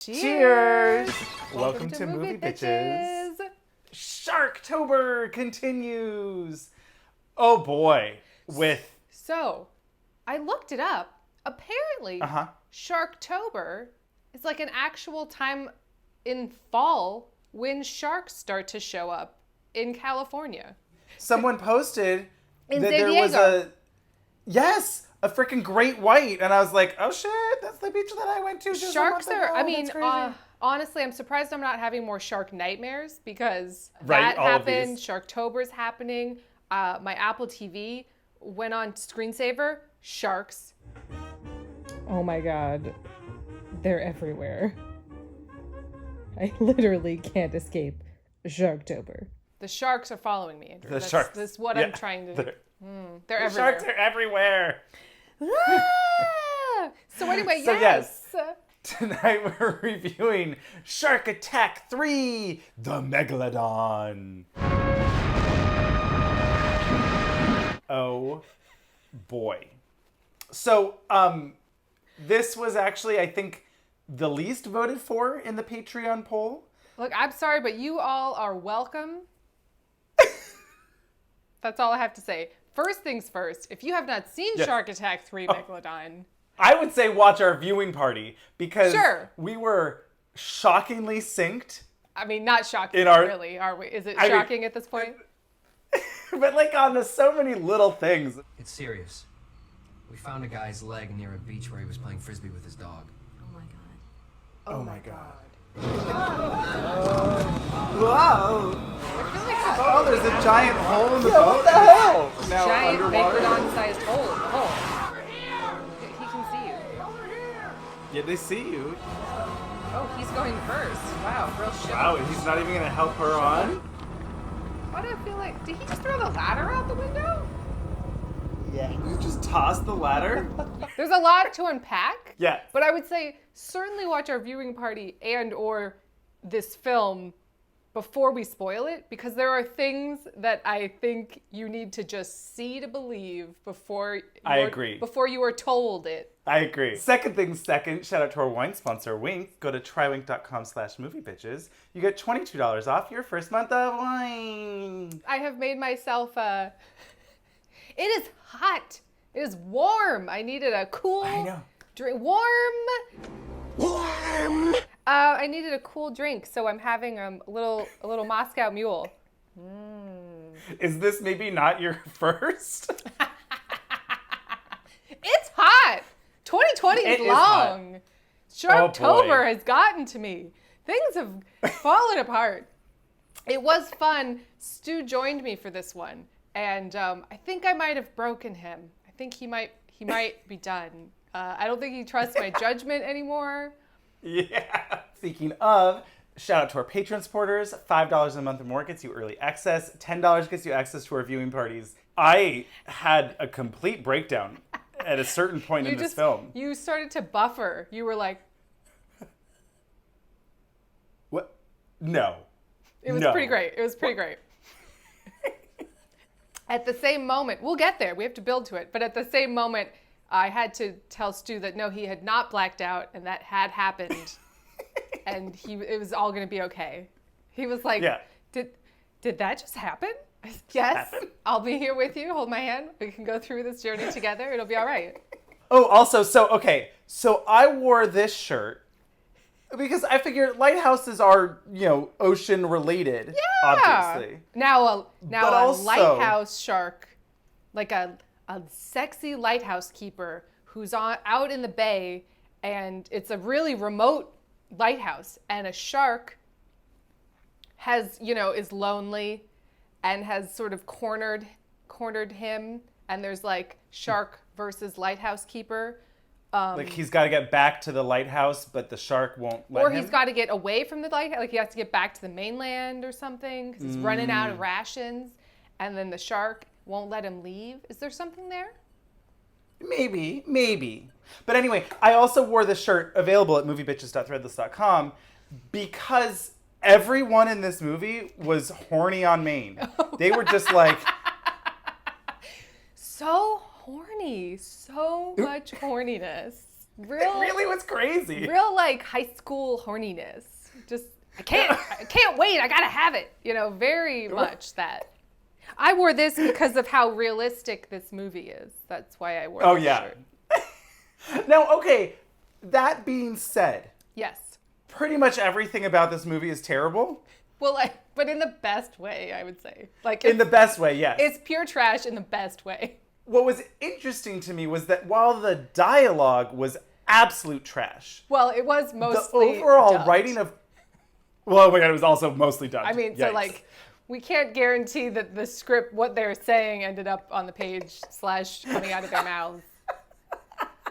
Cheers! Welcome to Movie Bitches. Sharktober continues. Oh boy. So, I looked it up. Apparently, Sharktober is like an actual time in fall when sharks start to show up in California. Someone posted in that San there was Diego. a freaking great white, and I was like, oh shit, that's the beach that I went to just Sharks a month ago. are, I mean, That's crazy. honestly, I'm surprised I'm not having more shark nightmares because Right, that all of happened. these. Sharktober's happening. My Apple TV went on screensaver. Sharks. Oh my god. They're everywhere. I literally can't escape Sharktober. The sharks are following me, Andrew. Sharks. That's what I'm trying to do. They're The everywhere. sharks are everywhere. Ah! So anyway, So yes. Tonight we're reviewing Shark Attack 3, the Megalodon. Oh boy. So, this was actually, I think, the least voted for in the Patreon poll. Look, I'm sorry, but you all are welcome. That's all I have to say. First things first, if you have not seen Shark Attack 3 Megalodon... I would say watch our viewing party because Sure. we were shockingly synced. I mean, not shocking, really, are we? Is it shocking at this point? But like on so many little things. It's serious. We found a guy's leg near a beach where he was playing frisbee with his dog. Oh my god. Oh my god. Whoa! Oh, there's a giant hole in the boat. What the hell? Now Giant underwater. Megalodon-sized hole in the hole. He can see you. Yeah, they see you. Oh, he's going first. Wow, real shit. Wow, and he's not even gonna help her on? Why do I feel like... Did he just throw the ladder out the window? Yeah. You just toss the ladder? There's a lot to unpack. Yeah. But I would say certainly watch our viewing party and or this film before we spoil it, because there are things that I think you need to just see to believe before you are told it. I agree. Second things second, shout out to our wine sponsor, Wink. Go to trywink.com/moviebitches. You get $22 off your first month of wine. I have made myself It is hot. It is warm. I needed a cool drink. Warm. I needed a cool drink, so I'm having a little Moscow Mule. Is this maybe not your first? It's hot. 2020 is long. Sharktober has gotten to me. Things have fallen apart. It was fun. Stu joined me for this one, and I think I might have broken him. I think he might be done. I don't think he trusts my judgment anymore. Yeah. Speaking of, shout out to our Patreon supporters. $5 a month or more gets you early access. $10 gets you access to our viewing parties. I had a complete breakdown at a certain point in this film. You started to buffer. You were like... What? No. It was pretty great. It was pretty great. At the same moment, we'll get there. We have to build to it. But at the same moment, I had to tell Stu that no, he had not blacked out and that had happened. And it was all going to be okay. He was like, did that just happen? I said, yes, I'll be here with you. Hold my hand. We can go through this journey together. It'll be all right. Oh, also, so I wore this shirt because I figured lighthouses are, ocean related, obviously. Now also, lighthouse shark, like a sexy lighthouse keeper who's out in the bay, and it's a really remote lighthouse, and a shark is lonely and has sort of cornered him, and there's like shark versus lighthouse keeper. Like he's got to get back to the lighthouse, but the shark won't let him? Or he's got to get away from the lighthouse, like he has to get back to the mainland or something, because he's running out of rations, and then the shark won't let him leave. Is there something there? Maybe. But anyway, I also wore this shirt, available at moviebitches.threadless.com, because everyone in this movie was horny on Maine. They were just like... So horny. So much horniness. It really was crazy. Real like high school horniness. Just I can't wait. I gotta have it. You know, very much that. I wore this because of how realistic this movie is. That's why I wore this shirt. Now, okay, that being said, yes, pretty much everything about this movie is terrible. Well, but in the best way, I would say. Like in the best way, yes. It's pure trash in the best way. What was interesting to me was that while the dialogue was absolute trash, well, it was mostly the overall dubbed. writing of, well, oh my God, it was also mostly dubbed. I mean, Yikes. so like, we can't guarantee that the script, what they're saying, ended up on the page / coming out of their mouths.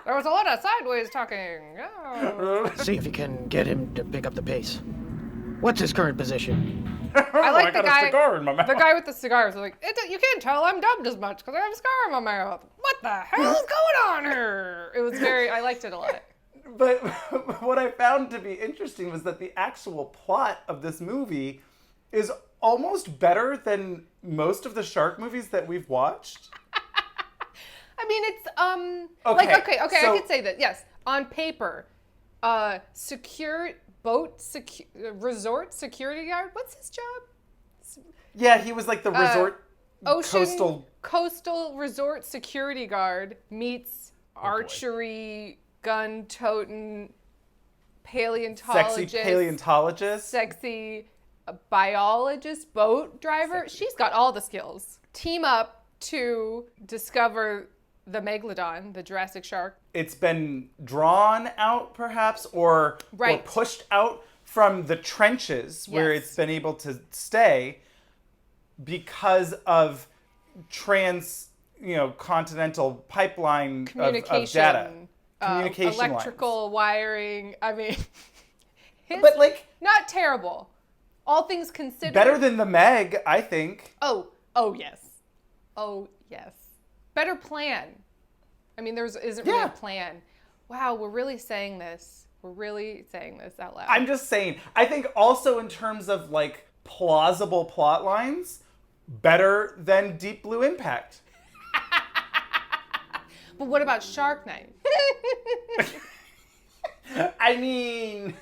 There was a lot of sideways talking. Oh. See if you can get him to pick up the pace. What's his current position? I like got a cigar in my mouth. The guy with the cigars was like, you can't tell I'm dubbed as much because I have a cigar in my mouth. What the hell is going on here? It was I liked it a lot. But what I found to be interesting was that the actual plot of this movie is almost better than most of the shark movies that we've watched. I mean, it's Okay, so, I could say that. Yes, on paper, resort security guard. What's his job? Yeah, he was like the resort coastal resort security guard meets archery gun-toting paleontologist, sexy paleontologist, sexy biologist, boat driver. Sexy. She's got all the skills. Team up to discover the Megalodon, the Jurassic shark. It's been drawn out, perhaps, or pushed out from the trenches where it's been able to stay because of continental pipeline of data. Communication electrical lines. Wiring. I mean, but like not terrible. All things considered. Better than the Meg, I think. Oh yes. Better plan. I mean, isn't really a plan. Wow, we're really saying this. We're really saying this out loud. I'm just saying. I think also in terms of like plausible plot lines, better than Deep Blue Impact. But what about Shark Night? I mean,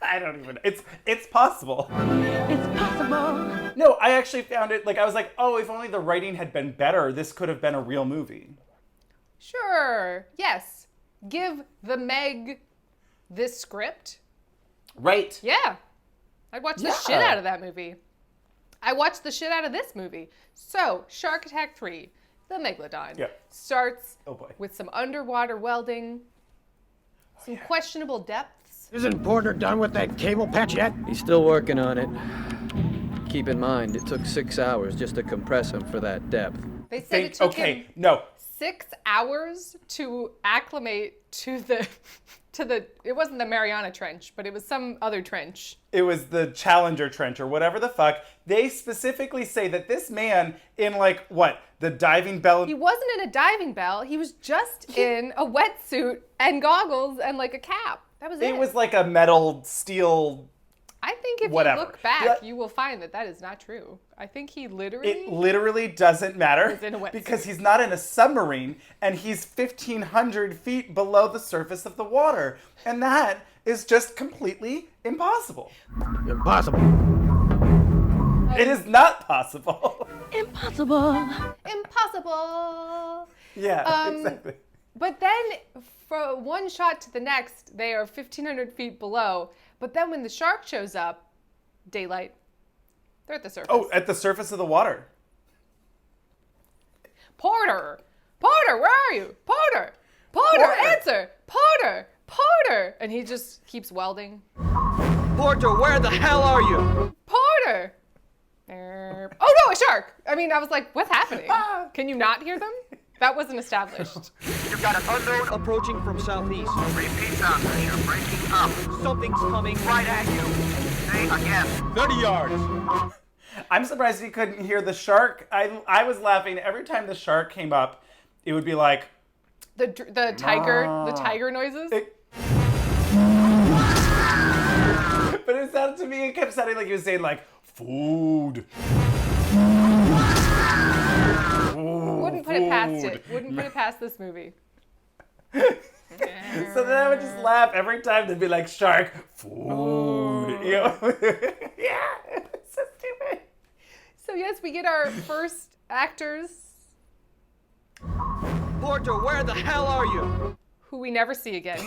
I don't even. It's possible. It's possible. No, I actually found it I was like, oh, if only the writing had been better, this could have been a real movie. Sure. Yes. Give the Meg this script. Right. Yeah. I'd watch the shit out of that movie. I watched the shit out of this movie. So, Shark Attack 3, the Megalodon, starts with some underwater welding, some questionable depths. Isn't Porter done with that cable patch yet? He's still working on it. Keep in mind, it took 6 hours just to compress him for that depth. They said it took him 6 hours to acclimate to the it wasn't the Mariana Trench, but it was some other trench. It was the Challenger Trench or whatever the fuck. They specifically say that this man in the diving bell. He wasn't in a diving bell. He was just in a wetsuit and goggles and a cap. That was it. It was like a metal steel. I think if you look back, you will find that is not true. I think he literally... It literally doesn't matter was in a wetsuit. Because he's not in a submarine and he's 1,500 feet below the surface of the water. And that is just completely impossible. Impossible. It is not possible. Impossible. Impossible. Yeah, exactly. But then, from one shot to the next, they are 1,500 feet below. But then when the shark shows up, daylight, they're at the surface. Oh, at the surface of the water. Porter, where are you? Porter, answer. Porter. And he just keeps welding. Porter, where the hell are you? Porter. Oh no, a shark. I mean, I was like, what's happening? Can you not hear them? That wasn't established. You've got an unknown Approaching from southeast. Repeat sounders, you're breaking up. Something's coming Right at you. Say again. 30 yards. I'm surprised he couldn't hear the shark. I was laughing every time the shark came up. It would be like the tiger noises. But it sounded to me, it kept sounding like he was saying food. past it. Wouldn't put it past this movie. So then I would just laugh every time they'd be like, shark, food. You know? Yeah, it's so stupid. So yes, we get our first actors Porter, where the hell are you? who we never see again.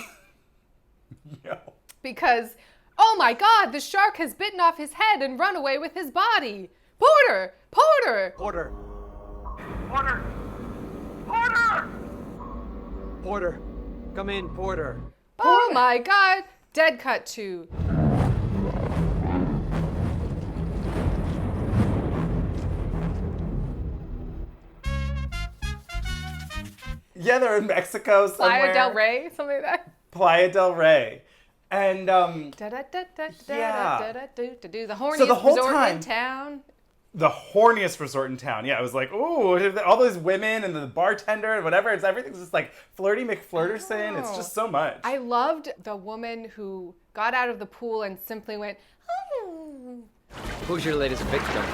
Yo. Because, oh my God, the shark has bitten off his head and run away with his body. Porter! Porter! Porter. Porter! Porter! Porter. Come in, Porter. Oh my God! Dead cut to. Yeah, they're in Mexico somewhere. Playa del Rey, something like that. Playa del Rey. And, The horniest the whole resort time- in town. the horniest resort in town. Yeah, it was like, ooh, all those women and the bartender and whatever. Everything's just like flirty McFlirterson. It's just so much. I loved the woman who got out of the pool and simply went, oh. Who's your latest victim?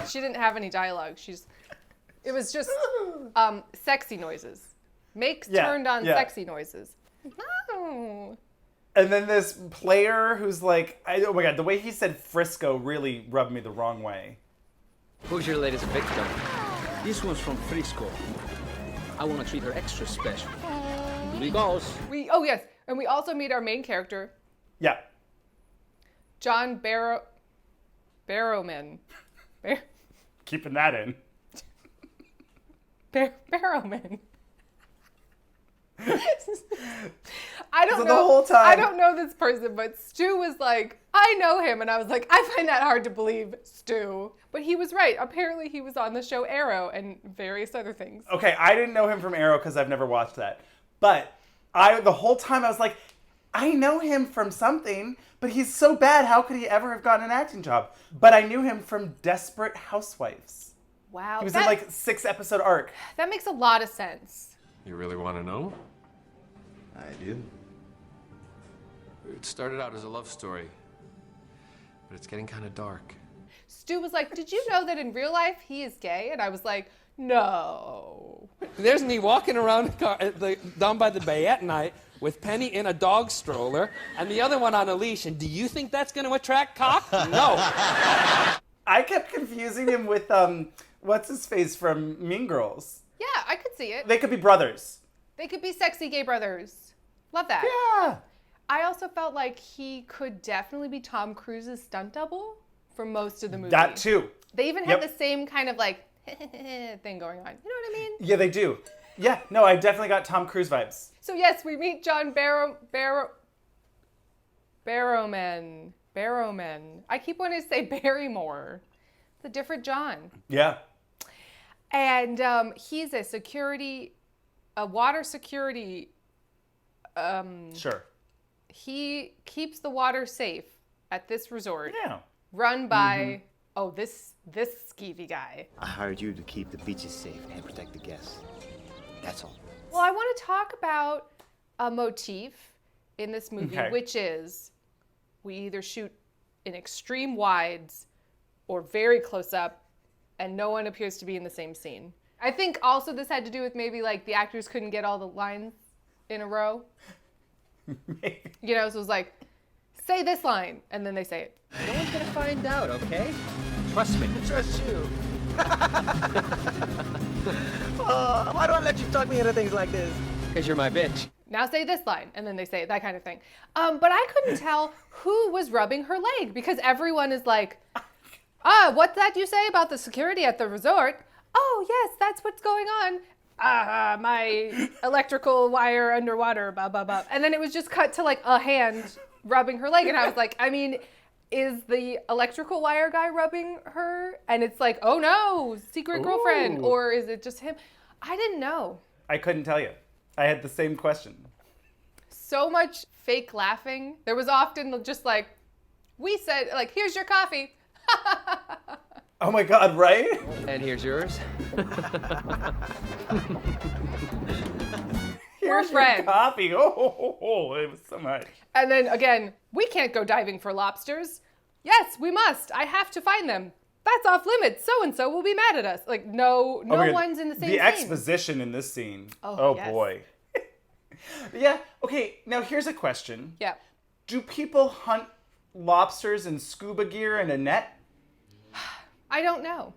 She didn't have any dialogue. It was just sexy noises. Turned on sexy noises. Oh. And then this player who's like, oh my God, the way he said Frisco really rubbed me the wrong way. Who's your latest victim? This one's from Frisco. I want to treat her extra special. Here he goes. Oh yes, and we also meet our main character, Yeah. John Barrowman. Keeping that in. Barrowman. I don't So know. the whole time- I don't know this person, but Stu was like, I know him, and I was like, I find that hard to believe, Stu. But he was right. Apparently, he was on the show Arrow and various other things. Okay, I didn't know him from Arrow because I've never watched that. But the whole time I was like, I know him from something, but he's so bad. How could he ever have gotten an acting job? But I knew him from Desperate Housewives. Wow, He was in like a 6-episode arc. that makes a lot of sense. You really want to know? I do. It started out as a love story, but it's getting kind of dark. Stu was like, did you know that in real life he is gay? And I was like, no. There's me walking around down by the bay at night with Penny in a dog stroller and the other one on a leash. And do you think that's going to attract cock? No. I kept confusing him with, what's his face from Mean Girls? Yeah, I could see it. They could be brothers. They could be sexy gay brothers. Love that. Yeah. I also felt like he could definitely be Tom Cruise's stunt double for most of the movie. That too. They even had Yep. the same kind of like thing going on. You know what I mean? Yeah, they do. Yeah, no, I definitely got Tom Cruise vibes. So yes, we meet John Barrowman. I keep wanting to say Barrymore. It's a different John. Yeah. And he's a water security. Sure. He keeps the water safe at this resort. Yeah. Run by this skeevy guy. I hired you to keep the beaches safe and protect the guests. That's all. Well, I want to talk about a motif in this movie, Okay. which is we either shoot in extreme wides or very close up, and no one appears to be in the same scene. I think also this had to do with maybe like the actors couldn't get all the lines in a row. Maybe. You know, so it was like, say this line, and then they say it. No one's gonna find out, okay? Trust me. Trust you. Why do I let you talk me into things like this? Because you're my bitch. Now say this line, and then they say it, that kind of thing. But I couldn't tell who was rubbing her leg because everyone is like, what's that you say about the security at the resort? Oh, yes, that's what's going on. My electrical wire underwater, blah, blah, blah. And then it was just cut to like a hand rubbing her leg. And I was like, I mean, is the electrical wire guy rubbing her? And it's like, oh no, secret girlfriend. Ooh. Or is it just him? I didn't know. I couldn't tell you. I had the same question. So much fake laughing. There was often just like, we said, like, here's your coffee. Oh my God, right? And here's yours. We're friends. Coffee. Oh, it was so much. And then again, we can't go diving for lobsters. Yes, we must. I have to find them. that's off limits. So-and-so will be mad at us. Like, no one's in the same scene. The exposition in this scene. Oh, yes. Boy. Yeah, okay, now here's a question. Yeah. Do people hunt lobsters in scuba gear and a net? I don't know.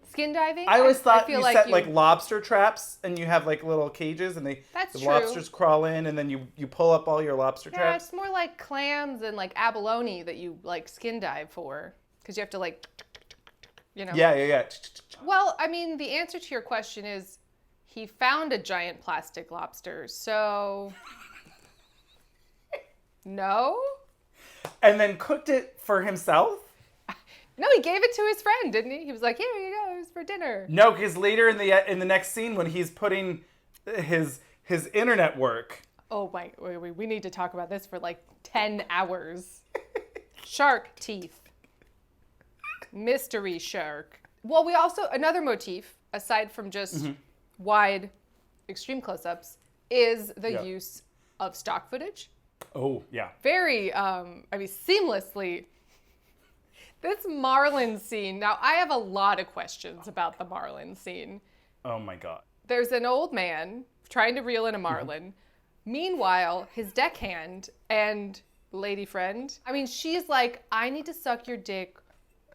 Skin diving? I always thought feel you set like lobster traps and you have like little cages and the true. lobsters crawl in and then you pull up all your lobster Yeah, traps. it's more like clams and like abalone that you like skin dive for. Because you have to like, you know. Yeah. Well, I mean, the answer to your question is he found a giant plastic lobster, so no? And then cooked it for himself? No, he gave it to his friend, didn't he? He was like, here you go, it's for dinner. No, because later in the next scene when he's putting his internet work. Oh my, wait, we need to talk about this for like 10 hours. Shark teeth. Mystery shark. Well, we also, another motif, aside from just wide, extreme close-ups, is the use of stock footage. Oh, yeah. Very, seamlessly. This marlin scene, now I have a lot of questions about the marlin scene. Oh my God. There's an old man trying to reel in a marlin. Meanwhile, his deckhand and lady friend, she's like, I need to suck your dick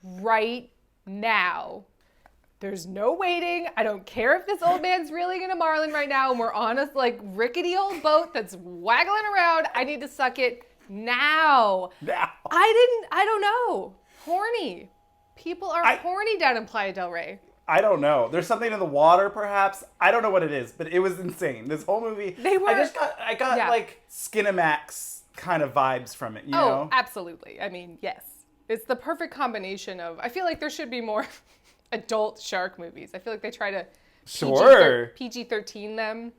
right now. There's no waiting. I don't care if this old man's reeling in a marlin right now and we're on a like rickety old boat that's waggling around. I need to suck it now. I don't know. Horny. People are horny down in Playa del Rey. I don't know. There's something in the water, perhaps. I don't know what it is, but it was insane. This whole movie. I got like Skinamax kind of vibes from it, you know? Oh, absolutely. Yes. It's the perfect combination of, I feel like there should be more adult shark movies. I feel like they try to PG-13 them.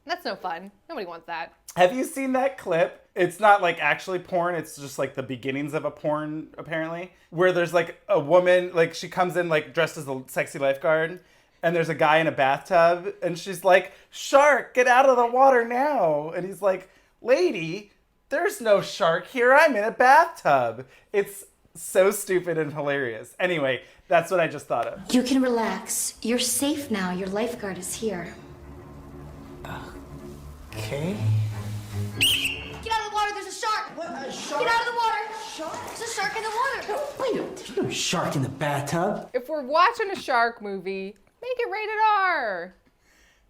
That's no fun. Nobody wants that. Have you seen that clip? It's not like actually porn. It's just like the beginnings of a porn, apparently, where there's like a woman, like she comes in like dressed as a sexy lifeguard and there's a guy in a bathtub and she's like, shark, get out of the water now. And he's like, lady, there's no shark here. I'm in a bathtub. It's so stupid and hilarious. Anyway, that's what I just thought of. You can relax. You're safe now. Your lifeguard is here. Okay. Get out of the water. There's a shark. What? A shark? Get out of the water. Shark? There's a shark in the water. Wait a minute. There's no shark in the bathtub. If we're watching a shark movie, make it rated R.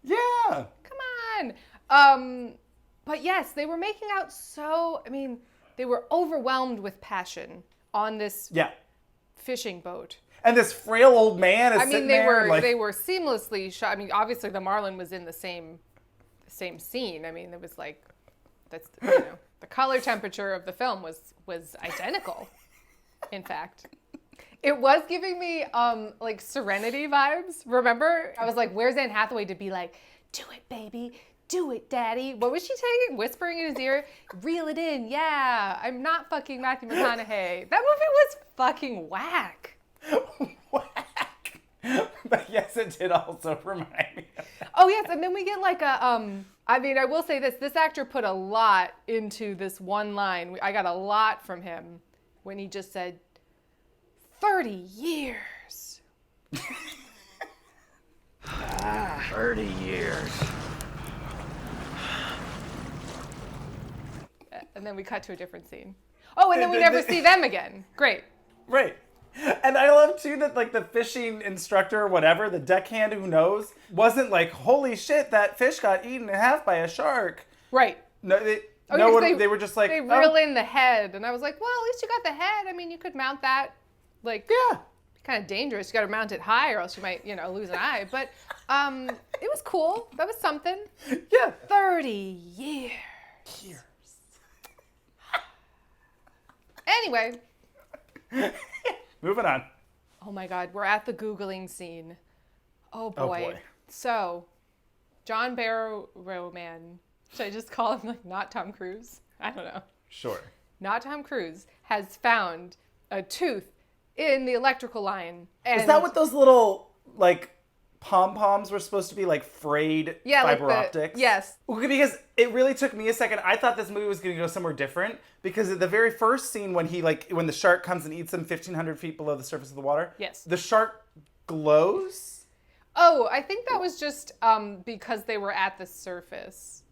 Yeah. Come on. But yes, they were making out they were overwhelmed with passion on this fishing boat. And this frail old man is sitting there. They were seamlessly shot. Obviously the marlin was in the same scene. It was like, that's the color temperature of the film was identical. In fact, it was giving me like Serenity vibes. Remember, I was like, where's Anne Hathaway to be like, do it, baby. Do it, daddy. What was she saying? Whispering in his ear? Reel it in. Yeah, I'm not fucking Matthew McConaughey. That movie was fucking whack. Whack. But yes, it did also remind me of that. Oh, yes. And then we get like a, I will say this actor put a lot into this one line. I got a lot from him when he just said, 30 years. 30 years. And then we cut to a different scene. Oh, and then we never see them again. Great. Right. And I love too that like the fishing instructor or whatever, the deckhand who knows, wasn't like, holy shit, that fish got eaten in half by a shark. Right. No, they were just like, they reel in the head, and I was like, well, at least you got the head. You could mount that, like, kind of dangerous. You got to mount it high, or else you might, lose an eye. But it was cool. That was something. Yeah. 30 years. Anyway. Moving on. Oh my God, we're at the Googling scene. Oh boy. So, John Barrowman, should I just call him like not Tom Cruise? I don't know. Sure. Not Tom Cruise has found a tooth in the electrical line. And is that what those little like pom-poms were supposed to be like frayed Yeah, fiber like optics. yes. Okay, because it really took me a second. I thought this movie was going to go somewhere different because at the very first scene when when the shark comes and eats him 1,500 feet below the surface of the water, yes, the shark glows. Oh, I think that was just because they were at the surface.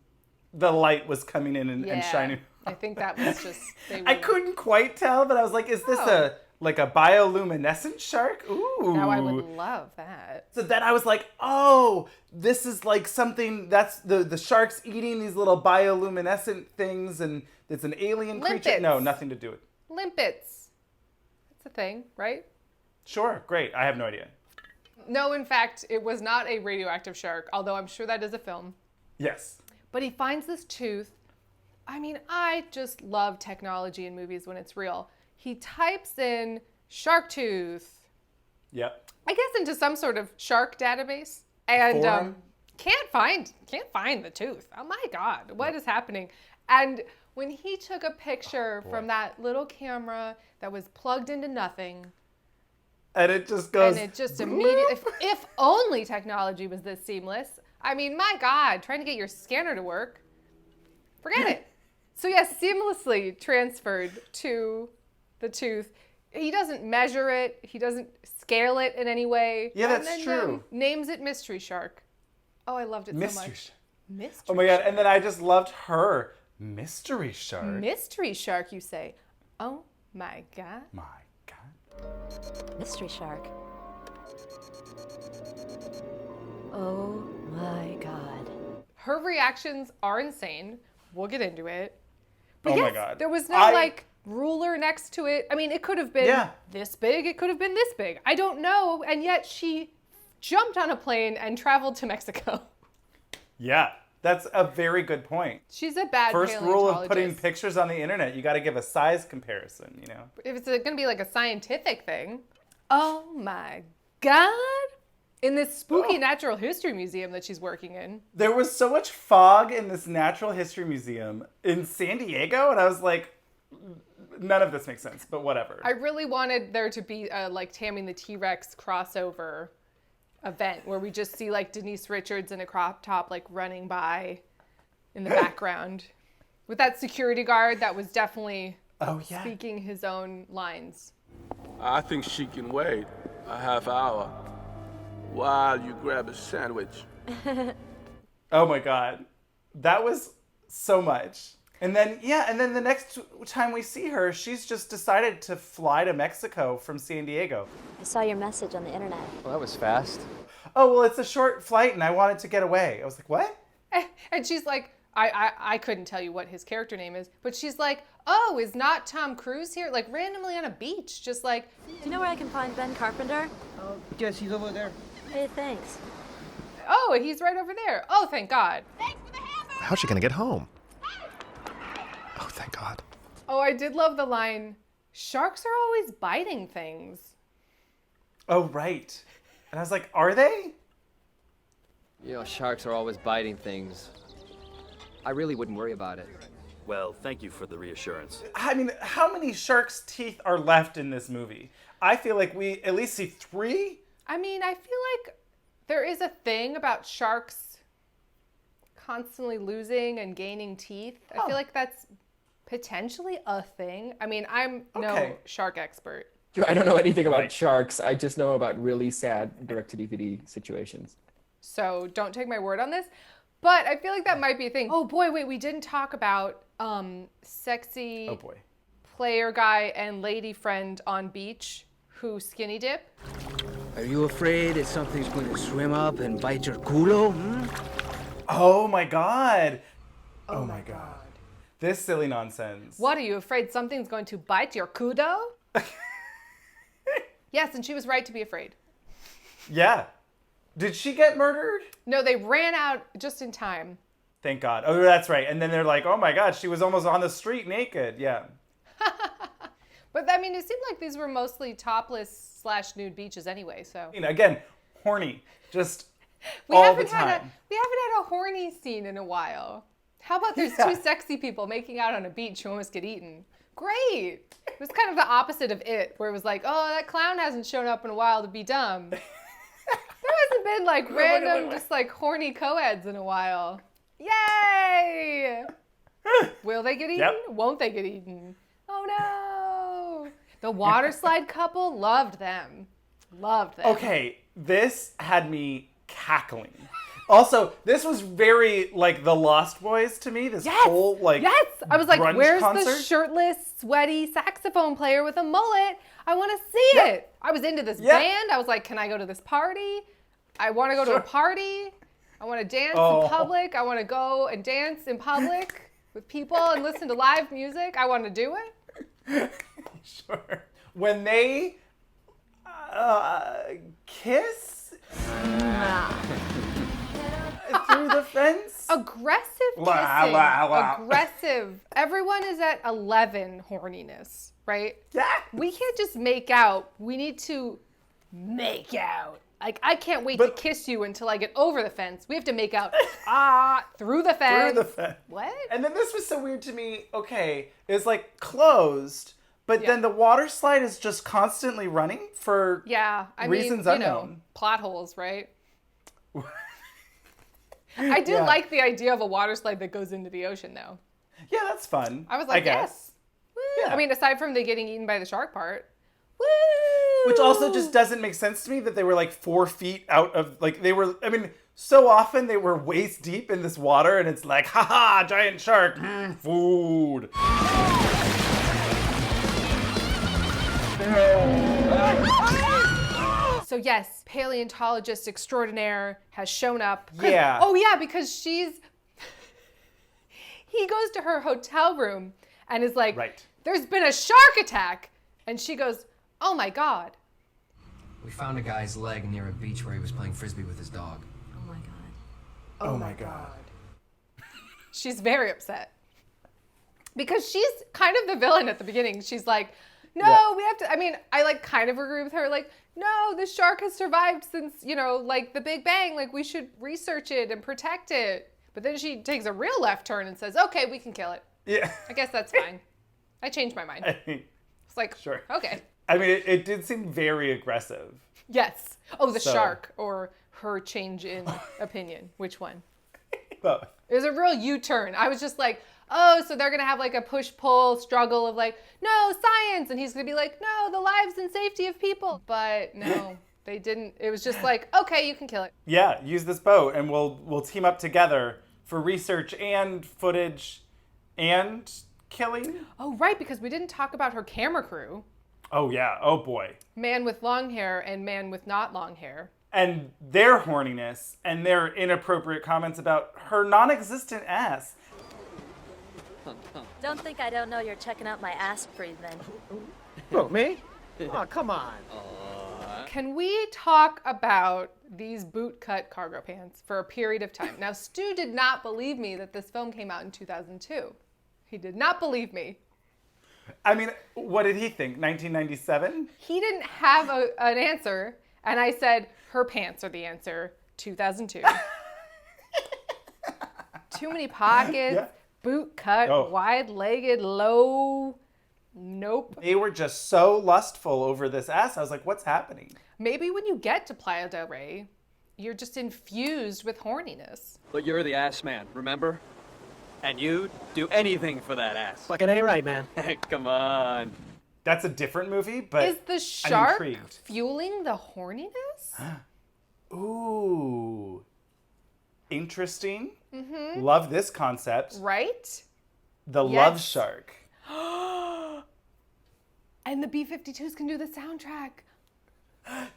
The light was coming in and shining. I think that was just. I couldn't quite tell, but I was like, is this a bioluminescent shark? Ooh. Now I would love that. So then I was like, oh, this is like something that's the shark's eating these little bioluminescent things and it's an alien creature. Limpets. No, nothing to do with Limpets. That's a thing, right? Sure, great. I have no idea. No, in fact, it was not a radioactive shark, although I'm sure that is a film. Yes. But he finds this tooth. I mean, I just love technology in movies when it's real. He types in shark tooth. Yep. I guess into some sort of shark database. And can't find the tooth. Oh my God, what is happening? And when he took a picture from that little camera that was plugged into nothing. And it just goes. And it just immediately, if only technology was this seamless. I mean, my God, trying to get your scanner to work. Forget it. So yes, seamlessly transferred to the tooth. He doesn't measure it. He doesn't scale it in any way. Yeah, that's true. Names it Mystery Shark. Oh, I loved it so much. Mystery Oh my God, and then I just loved her. Mystery Shark. Mystery Shark, you say. Oh my God. My God. Mystery Shark. Oh my God. Her reactions are insane. We'll get into it. But oh yes, my God. There was no ruler next to it. I mean, it could have been this big. It could have been this big. I don't know. And yet she jumped on a plane and traveled to Mexico. Yeah, that's a very good point. She's a bad First rule of putting pictures on the internet, you got to give a size comparison, you know? If it's going to be like a scientific thing. Oh my God. In this spooky natural history museum that she's working in. There was so much fog in this natural history museum in San Diego, and I was like, none of this makes sense, but whatever. I really wanted there to be a like Taming the T-Rex crossover event where we just see like Denise Richards in a crop top like running by in the background with that security guard that was definitely speaking his own lines. I think she can wait a half hour while you grab a sandwich. Oh my God. That was so much. And then the next time we see her, she's just decided to fly to Mexico from San Diego. I saw your message on the internet. Well, that was fast. Oh, well, it's a short flight and I wanted to get away. I was like, what? And she's like, I couldn't tell you what his character name is, but she's like, oh, is not Tom Cruise here? Like randomly on a beach, just like. Do you know where I can find Ben Carpenter? Oh, yes, he's over there. Hey, thanks. Oh, he's right over there. Oh, thank God. How's she gonna get home? Oh, thank God. Oh, I did love the line, sharks are always biting things. Oh, right. And I was like, are they? You know, sharks are always biting things. I really wouldn't worry about it. Well, thank you for the reassurance. I mean, how many sharks' teeth are left in this movie? I feel like we at least see 3. I mean, I feel like there is a thing about sharks constantly losing and gaining teeth. I feel like that's potentially a thing. I mean, I'm no shark expert. I don't know anything about sharks. I just know about really sad direct-to-DVD situations. So don't take my word on this. But I feel like that might be a thing. Oh boy, wait, we didn't talk about sexy player guy and lady friend on beach who skinny dip. Are you afraid that something's going to swim up and bite your culo? Oh my God. Oh my God. This silly nonsense. What, are you afraid something's going to bite your kudo? Yes, and she was right to be afraid. Yeah. Did she get murdered? No, they ran out just in time. Thank God. Oh, that's right. And then they're like, oh my God, she was almost on the street naked. Yeah. But I mean, it seemed like these were mostly topless / nude beaches anyway, so. Again, horny. Just all the time. We haven't had a horny scene in a while. How about there's 2 sexy people making out on a beach who almost get eaten? Great. It was kind of the opposite of It, where it was like, oh, that clown hasn't shown up in a while to be dumb. There hasn't been like random, just like horny co-eds in a while. Yay! Will they get eaten? Yep. Won't they get eaten? Oh no! The water slide couple, loved them. Loved them. Okay, this had me cackling. Also, this was very like the Lost Boys to me. This whole like I was like, where's concert? the shirtless, sweaty saxophone player with a mullet? I want to see it. I was into this band. I was like, can I go to this party? I want to go to a party. I want to dance in public. I want to go and dance in public with people and listen to live music. I want to do it. Sure. When they kiss through the fence. Aggressive kissing. Aggressive. Everyone is at 11 horniness, right? Yeah. We can't just make out. We need to make out. Like, I can't wait to kiss you until I get over the fence. We have to make out through the fence. Through the fence. What? And then this was so weird to me. Okay, it's like closed, but then the water slide is just constantly running for reasons unknown. Know, plot holes, right? I do like the idea of a water slide that goes into the ocean, though. Yeah, that's fun. I was like, yes. Woo. Yeah. I mean, aside from the getting eaten by the shark part. Woo! Which also just doesn't make sense to me that they were like 4 feet out of, like they were, I mean, so often they were waist deep in this water and it's like, haha, giant shark, food. So yes, paleontologist extraordinaire has shown up. Yeah. Oh yeah, because he goes to her hotel room and is like, there's been a shark attack. And she goes, oh my God. We found a guy's leg near a beach where he was playing frisbee with his dog. Oh my God. Oh my God. She's very upset. Because she's kind of the villain at the beginning. She's like, no, we have to, I mean, I like kind of agree with her. Like, no, this shark has survived since, you know, like the Big Bang. Like, we should research it and protect it. But then she takes a real left turn and says, okay, we can kill it. Yeah. I guess that's fine. I changed my mind. It's like, sure. Okay. I mean, it did seem very aggressive. Yes. Oh, the shark or her change in opinion. Which one? Both. It was a real U-turn. I was just like, oh, so they're going to have like a push-pull struggle of like, no, science. And he's going to be like, no, the lives and safety of people. But no, they didn't. It was just like, okay, you can kill it. Yeah, use this boat and we'll team up together for research and footage and killing. Oh, right, because we didn't talk about her camera crew. Oh, yeah. Oh, boy. Man with long hair and man with not long hair. And their horniness and their inappropriate comments about her non-existent ass. Don't think I don't know you're checking out my ass breathing. Who, me? Oh, come on. Can we talk about these boot-cut cargo pants for a period of time? Now, Stu did not believe me that this film came out in 2002. He did not believe me. I mean, what did he think? 1997? He didn't have an answer, and I said, her pants are the answer. 2002. Too many pockets, boot cut, wide-legged, low. Nope. They were just so lustful over this ass. I was like, what's happening? Maybe when you get to Playa del Rey, you're just infused with horniness. But you're the ass man, remember? And you'd do anything for that ass. Fucking ain't right, man. Come on. That's a different movie, but is the shark fueling the horniness? Ooh. Interesting. Mm-hmm. Love this concept. Right? The love shark. And the B-52s can do the soundtrack.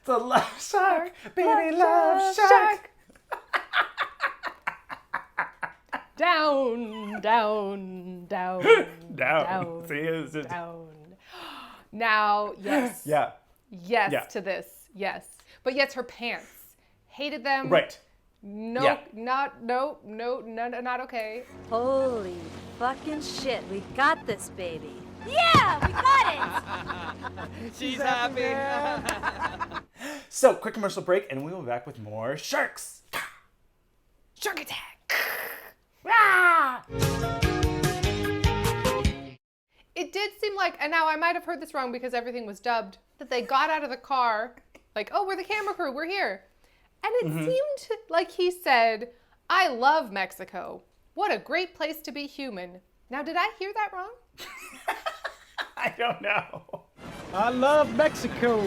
The love shark, baby love shark. Down, down, down, down. See, it's just... down. Now, yes. Yeah. Yes to this. Yes. But yes, her pants. Hated them. Right. No, not okay. Holy fucking shit, we got this baby. Yeah, we got it! She's happy. So, quick commercial break, and we will be back with more sharks. Shark attack. It did seem like, and now I might have heard this wrong because everything was dubbed, that they got out of the car, like, oh, we're the camera crew, we're here. And it seemed like he said, I love Mexico. What a great place to be human. Now, did I hear that wrong? I don't know. I love Mexico.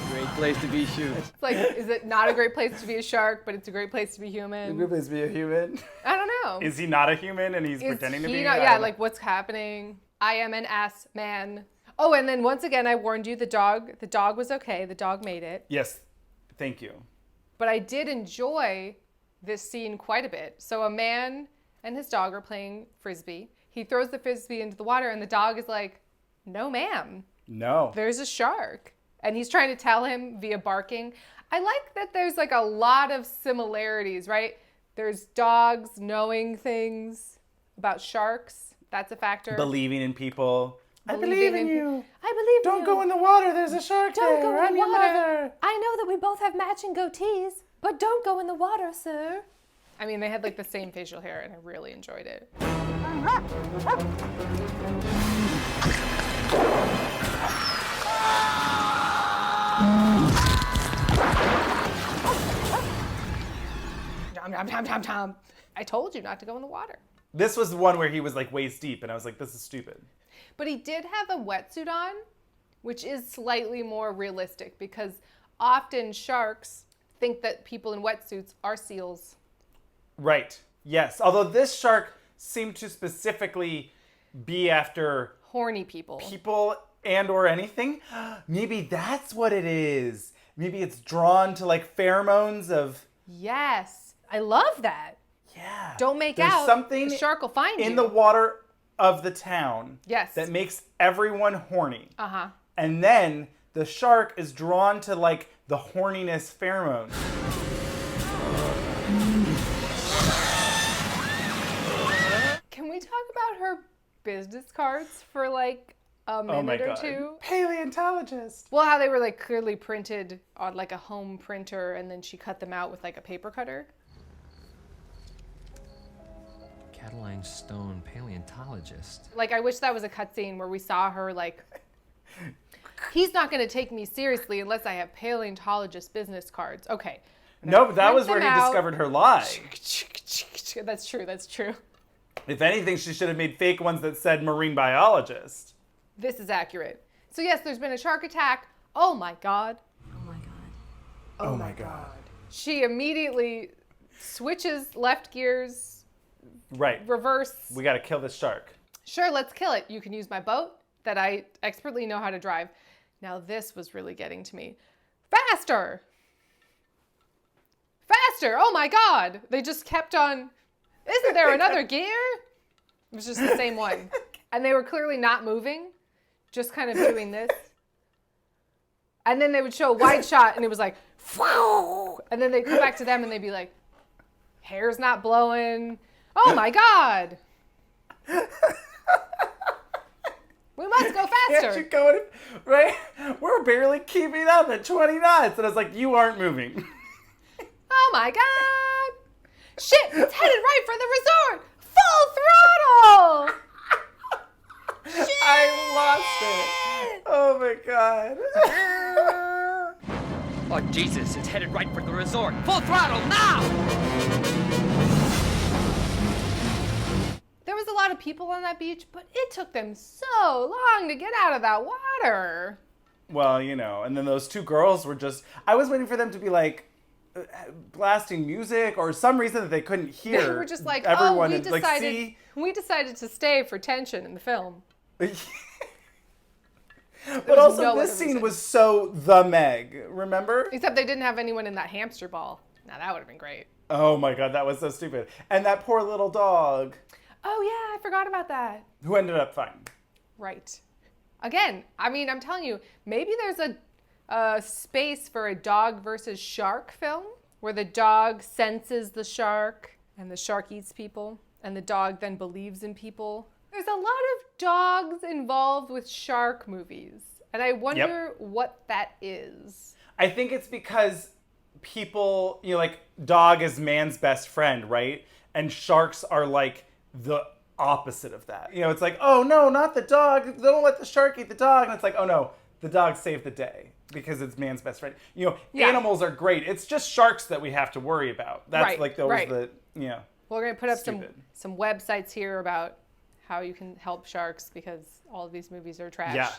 Great place to be human. It's like, is it not a great place to be a shark, but it's a great place to be human? A great place to be a human. I don't know. Is he not a human and he's pretending to be? Yeah, like what's happening? I am an ass man. Oh, and then once again, I warned you, the dog was okay. The dog made it. Yes, thank you. But I did enjoy this scene quite a bit. So a man and his dog are playing Frisbee. He throws the Frisbee into the water and the dog is like, no, ma'am. No. There's a shark. And he's trying to tell him via barking. I like that there's like a lot of similarities, right? There's dogs knowing things about sharks. That's a factor. Believing in people. I Believing believe in in you. I believe Don't you. go in the water. There's a shark Don't there. go in I'm the your water. mother. I know that we both have matching goatees, but don't go in the water, sir. I mean, they had like the same facial hair, and I really enjoyed it. Tom. I told you not to go in the water. This was the one where he was like waist deep, and I was like, this is stupid. But he did have a wetsuit on, which is slightly more realistic because often sharks think that people in wetsuits are seals. Right. Yes. Although this shark seemed to specifically be after horny people. People and or anything. Maybe that's what it is. Maybe it's drawn to like pheromones of... Yes. I love that. Yeah. Don't make There's out. something The shark will find you. in the water of the town. Yes. That makes everyone horny. Uh-huh. And then the shark is drawn to like the horniness pheromone. Can we talk about her business cards for like a minute or two? Paleontologist. Well, how they were like clearly printed on like a home printer and then she cut them out with like a paper cutter. Cataline Stone, paleontologist. Like, I wish that was a cutscene where we saw her like, he's not going to take me seriously unless I have paleontologist business cards. Okay. No, but that print was where he them out. discovered her lie. That's true. That's true. If anything, she should have made fake ones that said marine biologist. This is accurate. So yes, there's been a shark attack. Oh my God. Oh my God. She immediately switches left gears. Right. Reverse. We got to kill this shark. Sure, let's kill it. You can use my boat that I expertly know how to drive. Now this was really getting to me. Faster! Faster! Oh my God! They just kept on. Isn't there another gear? It was just the same one. And they were clearly not moving, just kind of doing this. And then they would show a wide shot and it was like, and then they'd come back to them and they'd be like, hair's not blowing. Oh my God! We must go faster. Can't you go right? We're barely keeping up at 20 knots. And I was like, you aren't moving. Oh my God! Shit, it's headed right for the resort! Full throttle! Shit! I lost it. Oh my God. Oh, Jesus, it's headed right for the resort. Full throttle now! There was a lot of people on that beach, but it took them so long to get out of that water. Well, you know, and then those two girls were just, I was waiting for them to be like, blasting music or some reason that they couldn't hear. They were just like, everyone oh, we decided to stay for tension in the film. But also this scene was so the Meg, remember? Except they didn't have anyone in that hamster ball. Now that would have been great. Oh my God, that was so stupid. And that poor little dog. Oh yeah, I forgot about that. Who ended up fine. Right. Again, I mean, I'm telling you, maybe there's a space for a dog versus shark film where the dog senses the shark and the shark eats people and the dog then believes in people. There's a lot of dogs involved with shark movies, and I wonder what that is. I think it's because people, you know, like dog is man's best friend, right? And sharks are like the opposite of that. You know, it's like, oh no, not the dog. Don't let the shark eat the dog. And it's like, oh no, the dogs save the day because it's man's best friend. Animals are great. It's just sharks that we have to worry about. That's We're going to put up some websites here about how you can help sharks because all of these movies are trash. Yeah.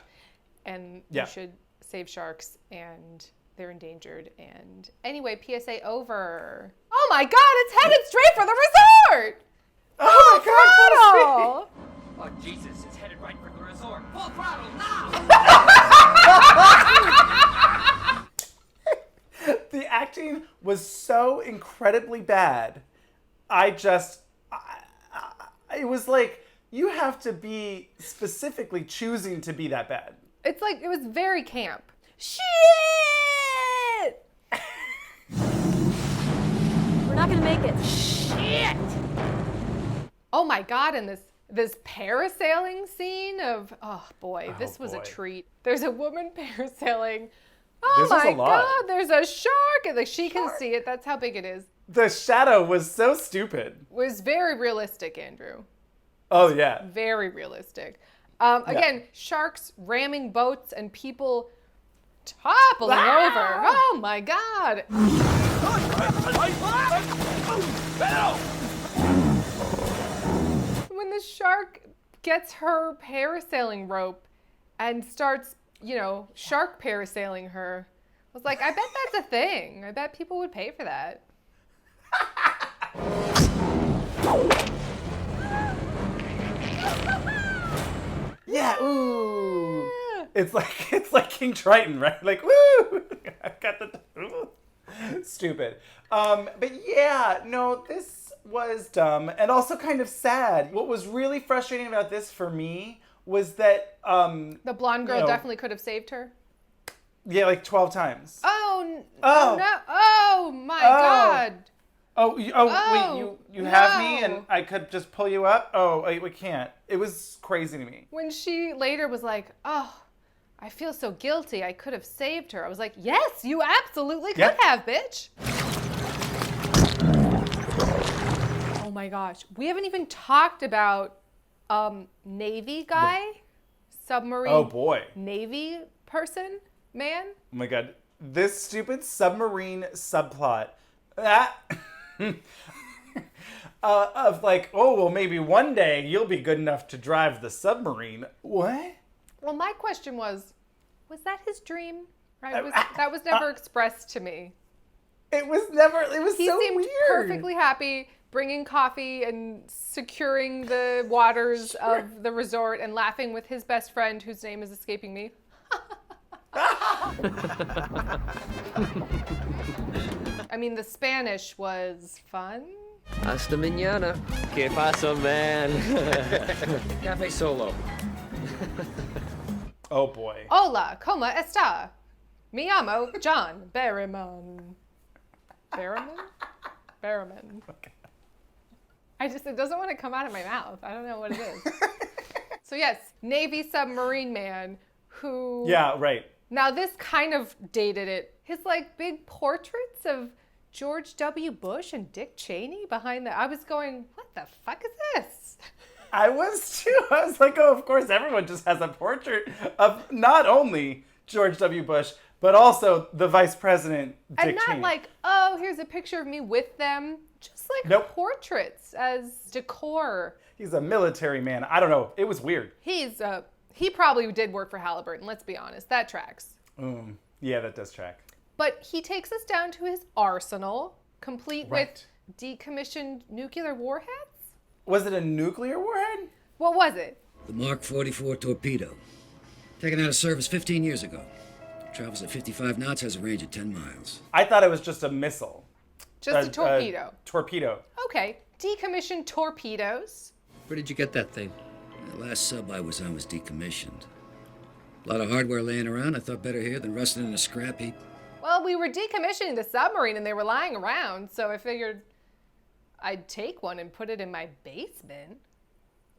And you should save sharks and they're endangered. And anyway, PSA over. Oh my God, it's headed straight for the resort! Oh my God, Oh, Jesus, it's headed right for the resort. Full throttle now! The acting was so incredibly bad. It was like, you have to be specifically choosing to be that bad. It's like, it was very camp. Shit! We're not gonna make it. Shit! Oh my God, and this parasailing scene of, this was a treat. There's a woman parasailing. Oh my God, there's a shark. And like she can see it. That's how big it is. The shadow was so stupid. It was very realistic, Andrew. Oh, yeah. Very realistic. Again, sharks ramming boats and people toppling over. Oh my God. When the shark gets her parasailing rope and starts, shark parasailing her, I was like, I bet that's a thing. I bet people would pay for that. Yeah, ooh. It's like King Triton, right? Like, woo! I got the stupid. But yeah, no, this was dumb and also kind of sad. What was really frustrating about this for me was that the blonde girl definitely could have saved her. Yeah, like 12 times. Oh no! Oh my God! Wait, you have me and I could just pull you up? Oh, wait, we can't. It was crazy to me. When she later was like, oh, I feel so guilty. I could have saved her. I was like, yes, you absolutely could have, bitch. Oh my gosh. We haven't even talked about Navy guy, submarine. Oh boy. Navy person, man. Oh my God. This stupid submarine subplot. Of like, oh, well, maybe one day you'll be good enough to drive the submarine. What? Well, my question was that his dream? Right? That was never expressed to me. It was never, it was he so seemed weird. Perfectly happy bringing coffee and securing the waters of the resort and laughing with his best friend whose name is escaping me. I mean, the Spanish was fun. Hasta mañana. ¿Qué pasa, man? Cafe Solo. Oh boy. Hola, ¿cómo está? Me llamo John Berryman. Berryman? Berryman. Okay. It doesn't want to come out of my mouth. I don't know what it is. So yes, Navy submarine man who... Yeah, right. Now this kind of dated it. His like big portraits of George W. Bush and Dick Cheney behind I was going, what the fuck is this? I was too. I was like, oh, of course, everyone just has a portrait of not only George W. Bush, but also the vice president, Dick Cheney. And not like, oh, here's a picture of me with them. Just like portraits as decor. He's a military man. I don't know. It was weird. He probably did work for Halliburton, let's be honest. That tracks. Yeah, that does track. But he takes us down to his arsenal, complete with decommissioned nuclear warheads? Was it a nuclear warhead? What was it? The Mark 44 torpedo. Taken out of service 15 years ago. Travels at 55 knots, has a range of 10 miles. I thought it was just a missile. Just a torpedo. Torpedo. Okay. Decommissioned torpedoes. Where did you get that thing? The last sub I was on was decommissioned. A lot of hardware laying around. I thought better here than rusting in a scrap heap. Well, we were decommissioning the submarine and they were lying around, so I figured I'd take one and put it in my basement.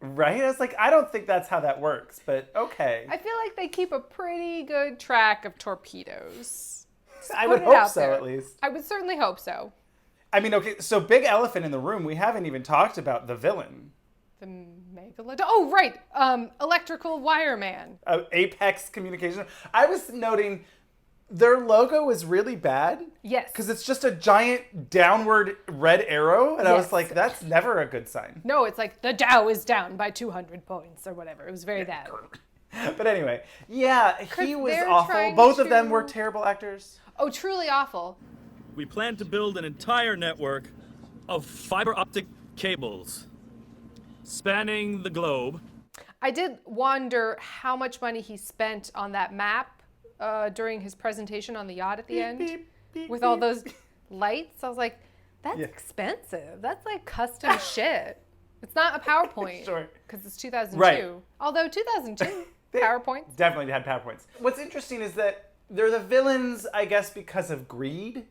Right? I was like, I don't think that's how that works, but okay. I feel like they keep a pretty good track of torpedoes. I would hope so, at least. I would certainly hope so. I mean, okay, so big elephant in the room, we haven't even talked about the villain. The Megalodon. Oh, right. Electrical wire man. Apex Communication. I was noting their logo is really bad. Yes. Because it's just a giant downward red arrow. And I was like, that's never a good sign. No, it's like the Dow is down by 200 points or whatever. It was very bad. But anyway, yeah, he was they're awful. trying Both of them to- were terrible actors. Oh, truly awful. We plan to build an entire network of fiber optic cables spanning the globe. I did wonder how much money he spent on that map during his presentation on the yacht at the end with all those lights. I was like, that's expensive. That's like custom shit. It's not a PowerPoint. Sure. Because it's 2002. Right. Although 2002, PowerPoints. Definitely had PowerPoints. What's interesting is that they're the villains, I guess, because of greed.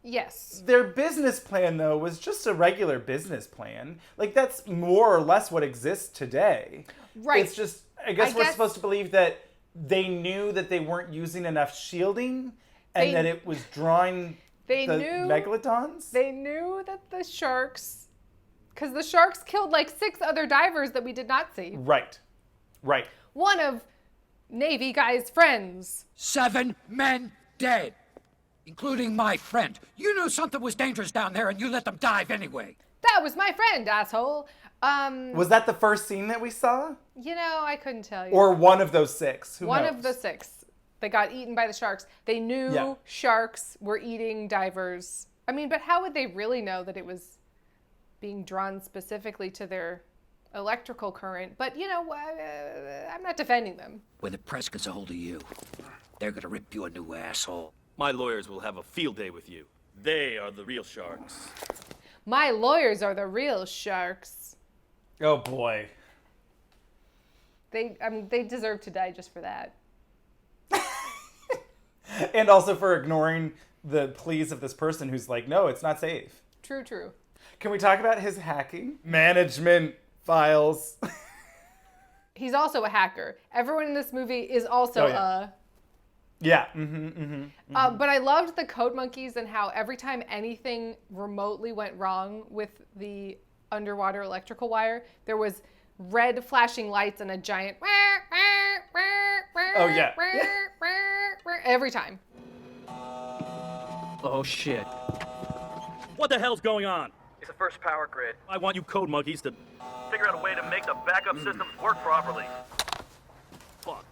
Yes. Their business plan, though, was just a regular business plan. Like, that's more or less what exists today. Right. It's just, I guess we're supposed to believe that they knew that they weren't using enough shielding and that it was drawing the Megalodons? They knew that the sharks, because the sharks killed like 6 other divers that we did not see. Right. Right. One of Navy guy's friends. 7 men dead, including my friend. You knew something was dangerous down there and you let them dive anyway. That was my friend, asshole. Was that the first scene that we saw? You know, I couldn't tell you. Or one of those 6? Who one knows? of the 6 that got eaten by the sharks. They knew sharks were eating divers. I mean, but how would they really know that it was being drawn specifically to their electrical current? But, you know, I'm not defending them. When the press gets a hold of you, they're gonna rip you a new asshole. My lawyers will have a field day with you. They are the real sharks. My lawyers are the real sharks. Oh, boy. They deserve to die just for that. And also for ignoring the pleas of this person who's like, no, it's not safe. True, true. Can we talk about his hacking? Management files. He's also a hacker. Everyone in this movie is also Yeah. But I loved the Code Monkeys and how every time anything remotely went wrong with the underwater electrical wire, there was red flashing lights and a giant every time. Oh shit. What the hell's going on? It's the first power grid. I want you code monkeys to Figure out a way to make the backup systems work properly. Fuck.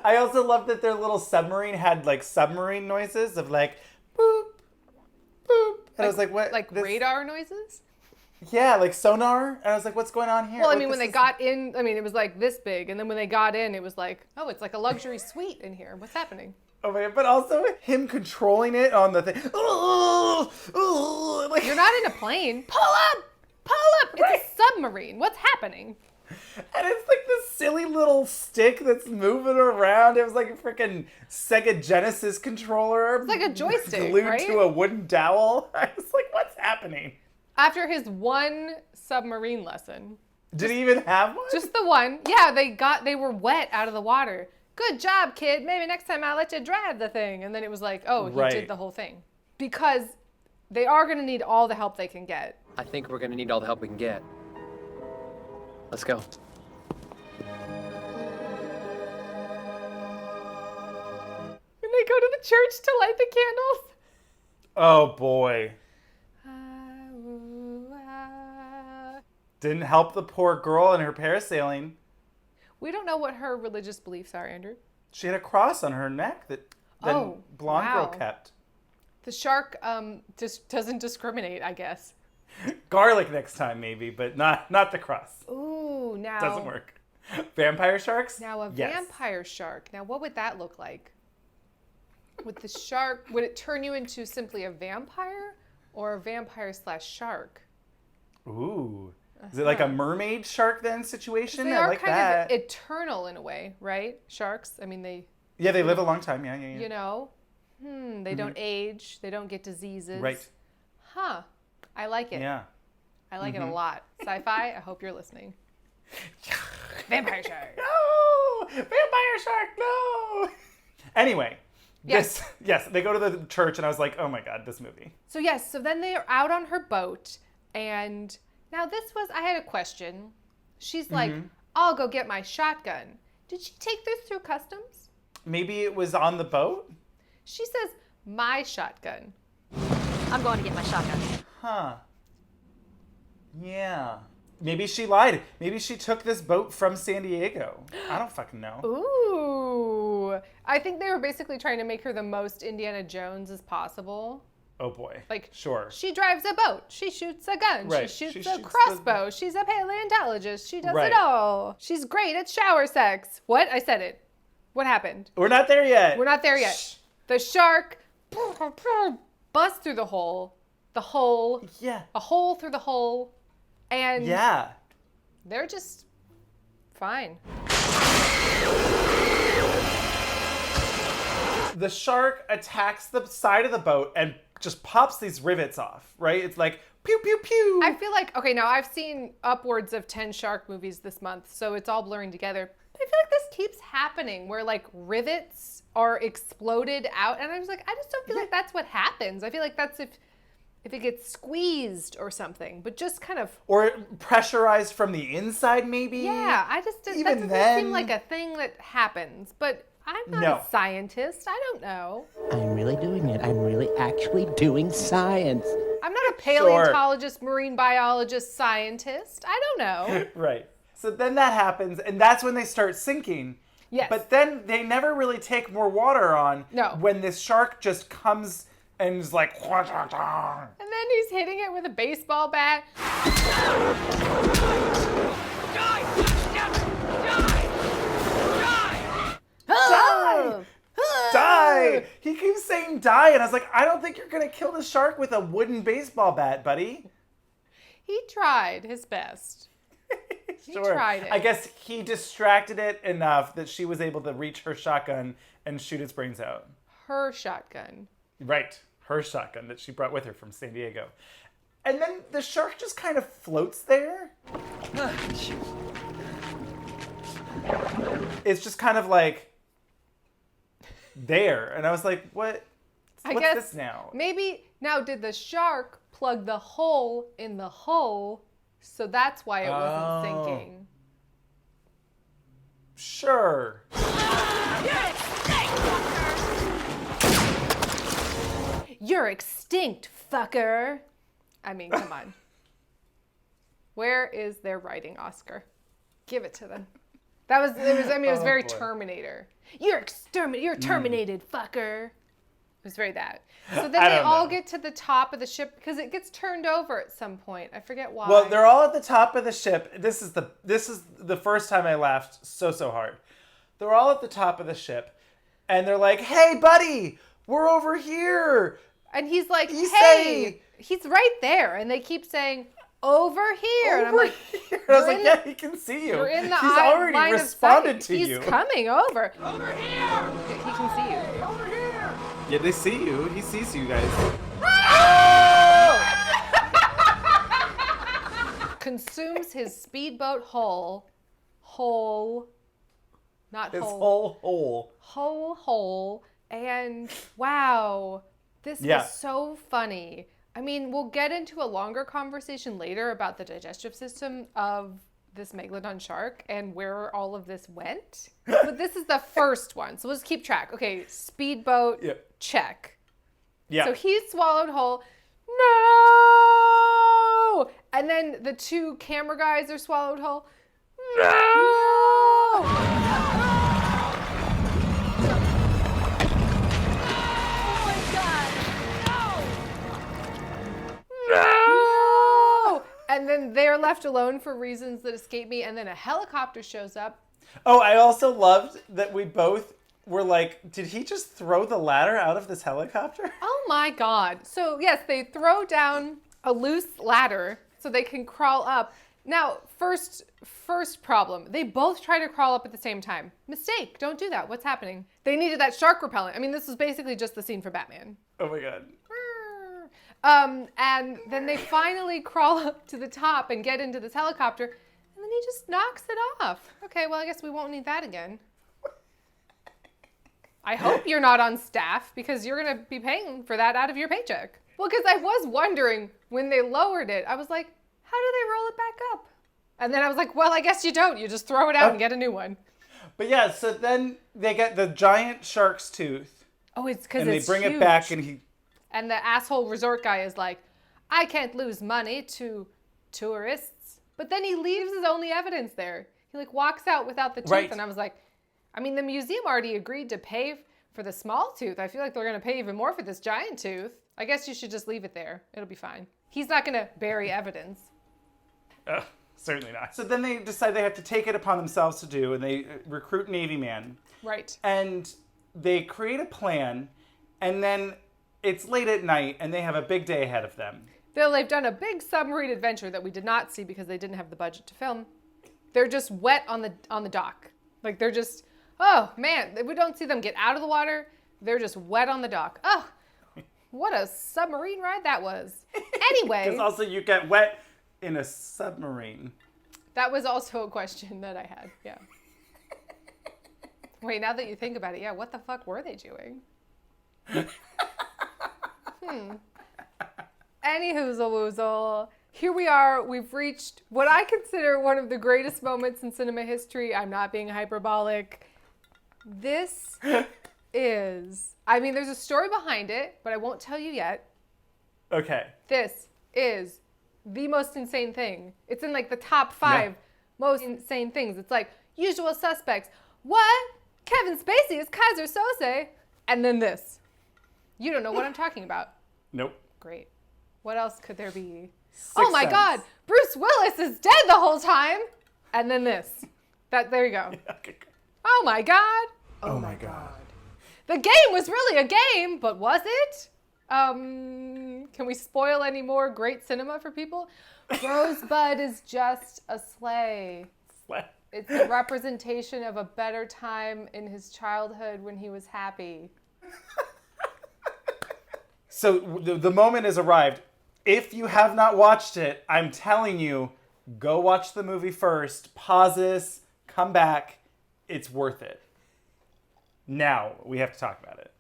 I also love that their little submarine had like submarine noises of like boop, boop. And I was like, what? Like radar noises? Yeah, like sonar. And I was like, what's going on here? Well, I mean, when they got in, I mean, it was like this big. And then when they got in, it was like, oh, it's like a luxury suite in here. What's happening? Oh my God, but also him controlling it on the thing. Like, you're not in a plane. Pull up! Pull up! It's a submarine. What's happening? And it's like this silly little stick that's moving around. It was like a freaking Sega Genesis controller. It's like a joystick, glued right? to a wooden dowel. I was like, what's happening? After his one submarine lesson. Did he even have one? Just the one. Yeah, they were wet out of the water. Good job, kid. Maybe next time I'll let you drive the thing. And then it was like, oh, he did the whole thing. Because they are going to need all the help they can get. I think we're gonna need all the help we can get. Let's go. And they go to the church to light the candles. Oh boy. Didn't help the poor girl in her parasailing. We don't know what her religious beliefs are, Andrew. She had a cross on her neck that blonde girl kept. The shark just doesn't discriminate, I guess. Garlic next time, maybe, but not the cross. Ooh, now... Doesn't work. Vampire sharks? Now, a vampire shark. Now, what would that look like? Would the shark... Would it turn you into simply a vampire or a vampire/shark? Ooh. Is it like a mermaid shark then situation? They I are like kind that. of eternal in a way, right? Sharks. I mean, they... Yeah, they live a long time. Yeah. You know? They don't age. They don't get diseases. Right. Huh. I like it. Yeah. I like it a lot. Sci-fi, I hope you're listening. Vampire shark. No! Vampire shark, no! Anyway. Yes, they go to the church and I was like, oh my God, this movie. So then they're out on her boat and now I had a question. She's like, I'll go get my shotgun. Did she take this through customs? Maybe it was on the boat? She says, my shotgun. I'm going to get my shotgun. Huh. Yeah. Maybe she lied. Maybe she took this boat from San Diego. I don't fucking know. Ooh. I think they were basically trying to make her the most Indiana Jones as possible. Oh boy. Like, sure. She drives a boat. She shoots a gun. Right. She shoots a crossbow. She's a paleontologist. She does it all. She's great at shower sex. What? I said it. What happened? We're not there yet. We're not there yet. Shh. The shark busts through the hole. The hole. Yeah. A hole through the hole. And yeah. They're just fine. The shark attacks the side of the boat and just pops these rivets off, right? It's like, pew, pew, pew. I feel like, okay, now I've seen upwards of 10 shark movies this month, so it's all blurring together. But I feel like this keeps happening where like rivets are exploded out. And I was like, I just don't feel like that's what happens. I feel like that's if it gets squeezed or something, but just kind of... Or pressurized from the inside, maybe? Yeah, that doesn't seem like a thing that happens, but I'm not a scientist. I don't know. I'm really doing it. I'm really actually doing science. I'm not a paleontologist, marine biologist, scientist. I don't know. Right. So then that happens, and that's when they start sinking. Yes. But then they never really take more water on. No. When this shark just comes and is like... And then he's hitting it with a baseball bat. Die! Die! He keeps saying die, and I was like, I don't think you're gonna kill the shark with a wooden baseball bat, buddy. He tried his best. He tried it. I guess he distracted it enough that she was able to reach her shotgun and shoot its brains out. Her shotgun. Right. Her shotgun that she brought with her from San Diego. And then the shark just kind of floats there. It's just kind of like there. And I was like, what's this now? Maybe, now did the shark plug the hole in the hull, so that's why it wasn't sinking? Sure. You're extinct, fucker. I mean, come on. Where is their writing, Oscar? Give it to them. It was very boy. Terminator. You're terminated, fucker. It was very that. So then I they don't all know. get to the top of the ship because it gets turned over at some point. I forget why. Well, they're all at the top of the ship. This is the first time I laughed so hard. They're all at the top of the ship, and they're like, "Hey, buddy, we're over here." And he's like, You "Hey, he's right there." And they keep saying, "Over here." And I'm like, here. I was like, "Yeah, he can see you. You're in the He's already line responded of sight. to He's you. coming over. Over here. He can see you. Over here. Yeah, they see you. He sees you guys. Consumes his speedboat hull. Hole. Not His hole. whole hole. Hole. And wow, this was so funny. I mean, we'll get into a longer conversation later about the digestive system of this Megalodon shark and where all of this went. But this is the first one, so let's keep track. Okay, speedboat, check. Yeah. So he swallowed whole. No! And then the two camera guys are swallowed whole. No! No! And then they're left alone for reasons that escape me. And then a helicopter shows up. Oh, I also loved that we both were like, did he just throw the ladder out of this helicopter? Oh my God. So yes, they throw down a loose ladder so they can crawl up. Now, first problem. They both try to crawl up at the same time. Mistake. Don't do that. What's happening? They needed that shark repellent. I mean, this was basically just the scene for Batman. Oh my God. And then they finally crawl up to the top and get into this helicopter, and then he just knocks it off. Okay, well, I guess we won't need that again. I hope you're not on staff because you're going to be paying for that out of your paycheck. Well, because I was wondering when they lowered it, I was like, how do they roll it back up? And then I was like, well, I guess you don't. You just throw it out and get a new one. But yeah, so then they get the giant shark's tooth. Oh, it's because and it's they bring huge. it back, and And the asshole resort guy is like, I can't lose money to tourists. But then he leaves his only evidence there. He like walks out without the tooth. Right. And I was like, I mean, the museum already agreed to pay for the small tooth. I feel like they're going to pay even more for this giant tooth. I guess you should just leave it there. It'll be fine. He's not going to bury evidence. Certainly not. So then they decide they have to take it upon themselves to do, and they recruit Navy man. Right. And they create a plan, and then it's late at night, and they have a big day ahead of them. They've done a big submarine adventure that we did not see because they didn't have the budget to film. They're just wet on the dock. Like they're just, oh man, we don't see them get out of the water. They're just wet on the dock. Oh, what a submarine ride that was. Anyway. Because also you get wet in a submarine. That was also a question that I had, yeah. Wait, now that you think about it, yeah, what the fuck were they doing? Any woozle. Here we are. We've reached what I consider one of the greatest moments in cinema history. I'm not being hyperbolic. This is, I mean, there's a story behind it, but I won't tell you yet. Okay. This is the most insane thing. It's in like the top 5 most insane things. It's like Usual Suspects. What? Kevin Spacey is Kaiser Sose. And then this. You don't know what I'm talking about. Nope. Great. What else could there be? Sixth oh my Sense. God, Bruce Willis is dead the whole time. And then this. There you go. Okay. Oh my God. Oh my God. The game was really a game, but was it? Can we spoil any more great cinema for people? Rosebud is just a sleigh. It's a representation of a better time in his childhood when he was happy. So the moment has arrived. If you have not watched it, I'm telling you, go watch the movie first, pause this, come back. It's worth it. Now we have to talk about it.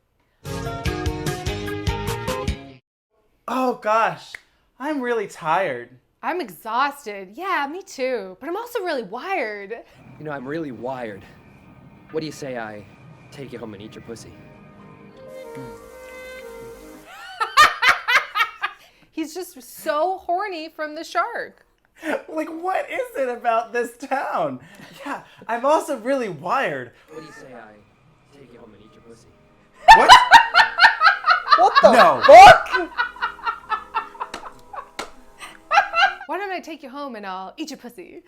Oh gosh, I'm really tired. I'm exhausted. Yeah, me too. But I'm also really wired. You know, I'm really wired. What do you say I take you home and eat your pussy? He's just so horny from the shark. Like, what is it about this town? Yeah, I'm also really wired. What do you say I take you home and eat your pussy? What? What the fuck? Why don't I take you home and I'll eat your pussy?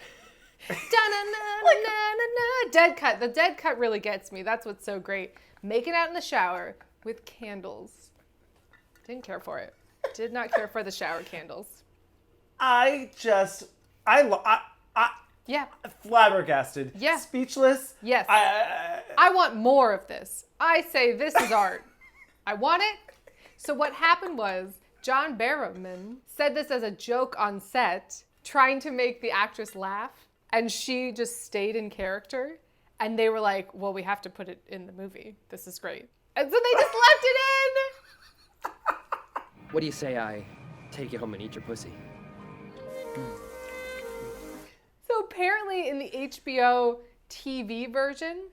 Da-na-na-na-na-na. Dead cut. The dead cut really gets me. That's what's so great. Making out in the shower with candles. Didn't care for it. Did not care for the shower candles. Yeah. Flabbergasted. Yeah. Speechless. Yes. I want more of this. I say this is art. I want it. So what happened was John Barrowman said this as a joke on set, trying to make the actress laugh, and she just stayed in character. And they were like, well, we have to put it in the movie. This is great. And so they just left it in. What do you say I take you home and eat your pussy? So apparently in the HBO TV version,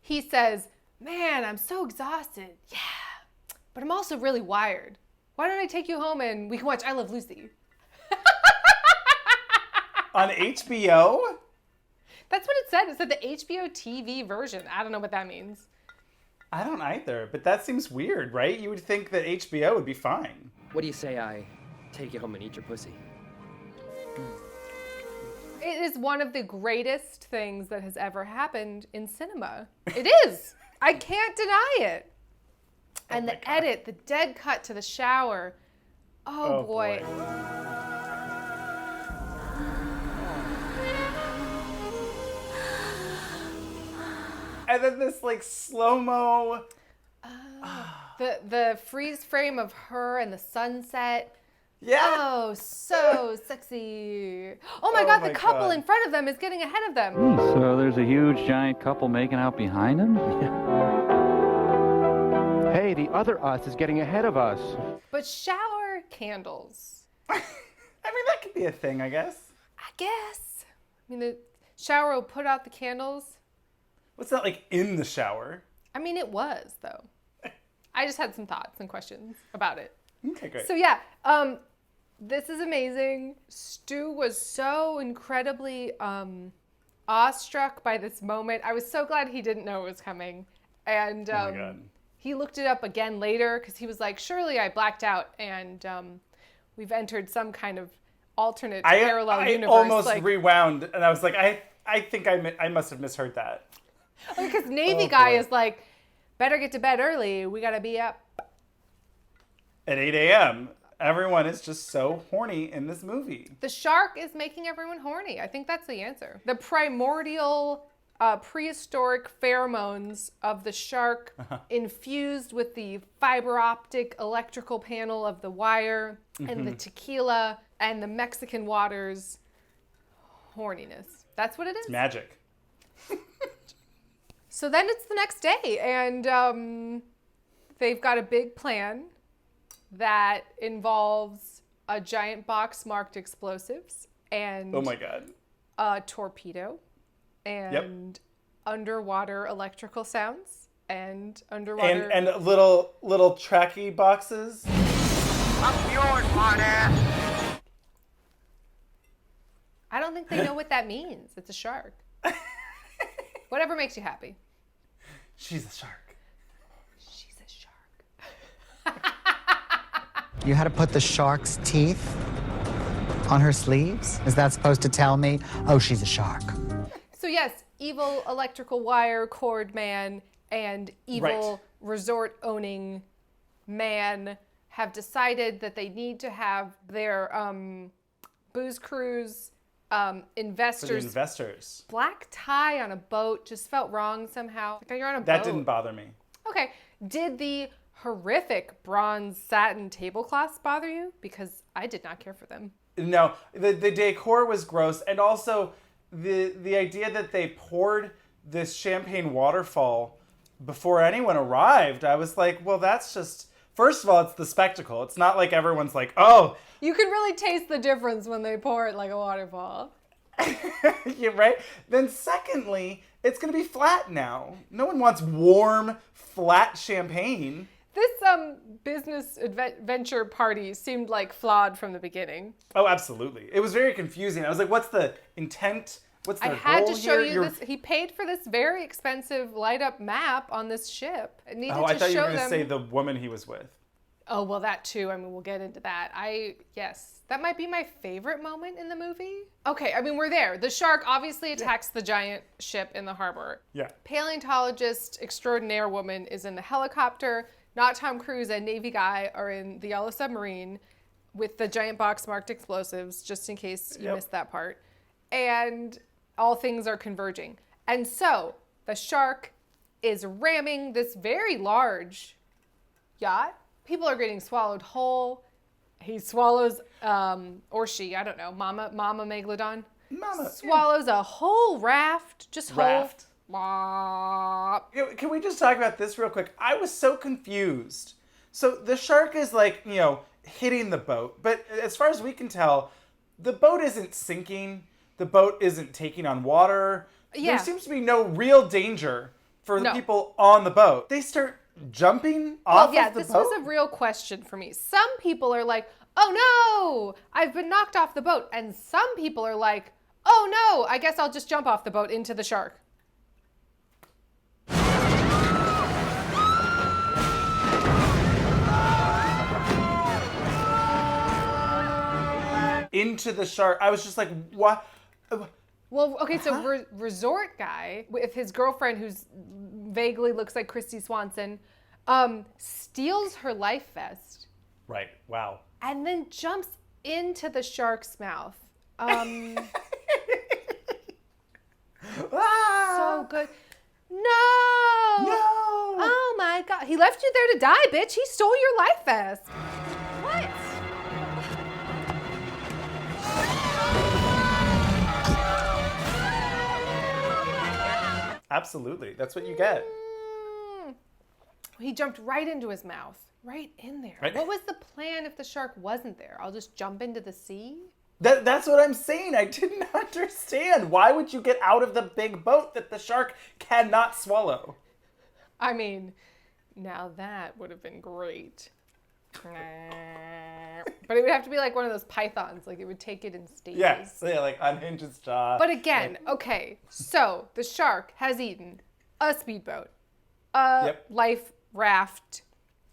he says, man, I'm so exhausted. Yeah, but I'm also really wired. Why don't I take you home and we can watch I Love Lucy? On HBO? That's what it said. It said the HBO TV version. I don't know what that means. I don't either, but that seems weird, right? You would think that HBO would be fine. What do you say I take you home and eat your pussy? It is one of the greatest things that has ever happened in cinema. It is. I can't deny it. And the edit, the dead cut to the shower. Oh boy. And then this like slow-mo. The freeze frame of her and the sunset. Yeah. Oh, so sexy. Oh my God, the couple in front of them is getting ahead of them. So there's a huge giant couple making out behind him? Hey, the other us is getting ahead of us. But shower candles. I mean, that could be a thing, I guess. I guess. I mean, the shower will put out the candles. What's that like in the shower? I mean, it was, though. I just had some thoughts and questions about it. Okay, great. So yeah, this is amazing. Stu was so incredibly awestruck by this moment. I was so glad he didn't know it was coming. And oh my God. He looked it up again later because he was like, surely I blacked out and we've entered some kind of alternate parallel universe. I almost rewound and I was like, I think I must have misheard that. Because Navy guy is like, better get to bed early. We got to be up at 8 a.m. Everyone is just so horny in this movie. The shark is making everyone horny. I think that's the answer. The primordial, prehistoric pheromones of the shark infused with the fiber optic electrical panel of the wire and the tequila and the Mexican waters. Horniness. That's what it is. It's magic. So then it's the next day, and they've got a big plan that involves a giant box marked explosives and oh my God, a torpedo and underwater electrical sounds and underwater and little tracky boxes. Up yours, smartass. I don't think they know what that means. It's a shark. Whatever makes you happy. She's a shark. She's a shark. You had to put the shark's teeth on her sleeves? Is that supposed to tell me, oh, she's a shark? So yes, evil electrical wire cord man and evil resort-owning man have decided that they need to have their booze cruise investors. For the investors. Black tie on a boat just felt wrong somehow. Like you're on a boat. That didn't bother me. Okay. Did the horrific bronze satin tablecloths bother you? Because I did not care for them. No, the decor was gross, and also the idea that they poured this champagne waterfall before anyone arrived. I was like, well, that's just. First of all, it's the spectacle. It's not like everyone's like, oh. You can really taste the difference when they pour it like a waterfall. Yeah, right? Then secondly, it's going to be flat now. No one wants warm, flat champagne. This business venture party seemed like flawed from the beginning. Oh, absolutely. It was very confusing. I was like, what's the intent? What's the goal here? I had to show you this. He paid for this very expensive light-up map on this ship. It needed I to thought you show were going to them. say the woman he was with. Oh, well, that too. I mean, we'll get into that. Yes, that might be my favorite moment in the movie. Okay, I mean, we're there. The shark obviously attacks the giant ship in the harbor. Yeah. Paleontologist extraordinaire woman is in the helicopter. Not Tom Cruise and Navy guy are in the yellow submarine with the giant box marked explosives, just in case you missed that part. And all things are converging. And so the shark is ramming this very large yacht. People are getting swallowed whole. He swallows, or she, I don't know, Mama Megalodon. Swallows a whole raft, just raft. Whole. Can we just talk about this real quick? I was so confused. So the shark is like, hitting the boat. But as far as we can tell, the boat isn't sinking. The boat isn't taking on water. Yeah. There seems to be no real danger for the people on the boat. They start jumping off of the boat? This was a real question for me. Some people are like, oh no, I've been knocked off the boat. And some people are like, oh no, I guess I'll just jump off the boat into the shark. Into the shark. I was just like, what? Well, okay, so resort guy with his girlfriend, who's vaguely looks like Christy Swanson, steals her life vest. Right. Wow. And then jumps into the shark's mouth. So good. No! Oh my God. He left you there to die, bitch. He stole your life vest. What? Absolutely. That's what you get. He jumped right into his mouth. Right in there. Right. What was the plan if the shark wasn't there? I'll just jump into the sea? That's what I'm saying. I didn't understand. Why would you get out of the big boat that the shark cannot swallow? I mean, now that would have been great. But it would have to be like one of those pythons. Like, it would take it in stages. Yes. Yeah, like unhinge its jaw. But again, okay, so the shark has eaten a speedboat, a life raft,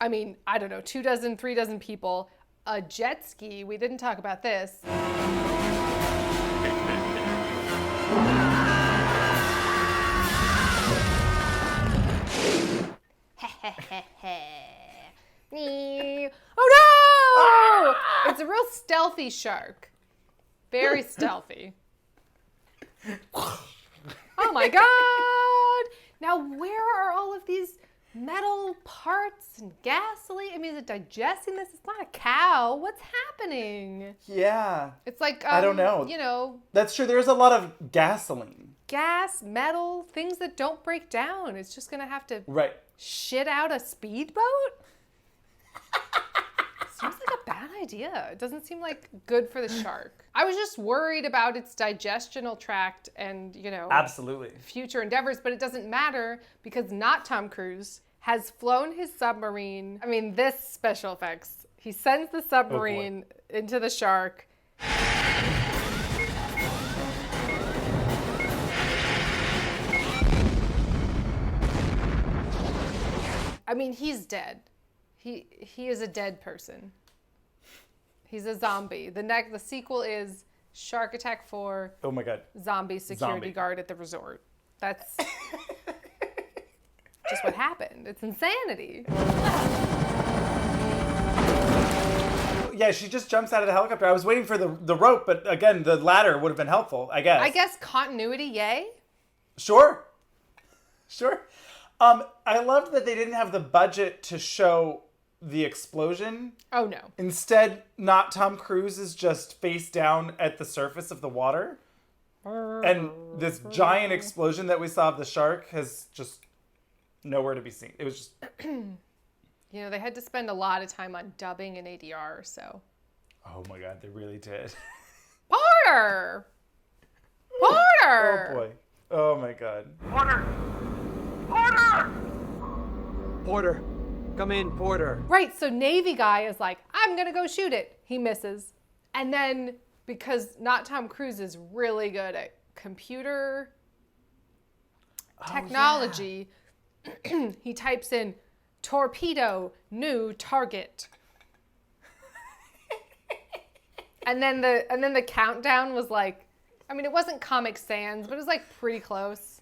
I mean, I don't know, 2 dozen, 3 dozen people, a jet ski. We didn't talk about this. Oh no! It's a real stealthy shark. Very stealthy. Oh my god! Now where are all of these metal parts and gasoline? I mean, is it digesting this? It's not a cow. What's happening? Yeah. It's like, I don't know. You know. That's true. There's a lot of gasoline. Gas, metal, things that don't break down. It's just gonna have to shit out a speedboat? Seems like a bad idea. It doesn't seem like good for the shark. I was just worried about its digestional tract and, you know, absolutely future endeavors, but it doesn't matter because not Tom Cruise has flown his submarine. I mean, this special effects. He sends the submarine into the shark. I mean, he's dead. He is a dead person. He's a zombie. The sequel is Shark Attack 4. Oh my god. Zombie security guard at the resort. That's just what happened. It's insanity. Yeah, she just jumps out of the helicopter. I was waiting for the rope, but again, the ladder would have been helpful, I guess. I guess continuity, yay? Sure. I loved that they didn't have the budget to show the explosion. Oh, no. Instead, not Tom Cruise is just face down at the surface of the water. And this giant explosion that we saw of the shark has just nowhere to be seen. It was just... You know, they had to spend a lot of time on dubbing and ADR, so... Oh my god, they really did. Porter! Oh boy. Oh my god. Porter! Come in, Porter. Right, so Navy guy is like, I'm gonna go shoot it. He misses. And then, because not Tom Cruise is really good at computer technology, he types in torpedo, new target. and then the countdown was like, I mean, it wasn't Comic Sans, but it was like pretty close.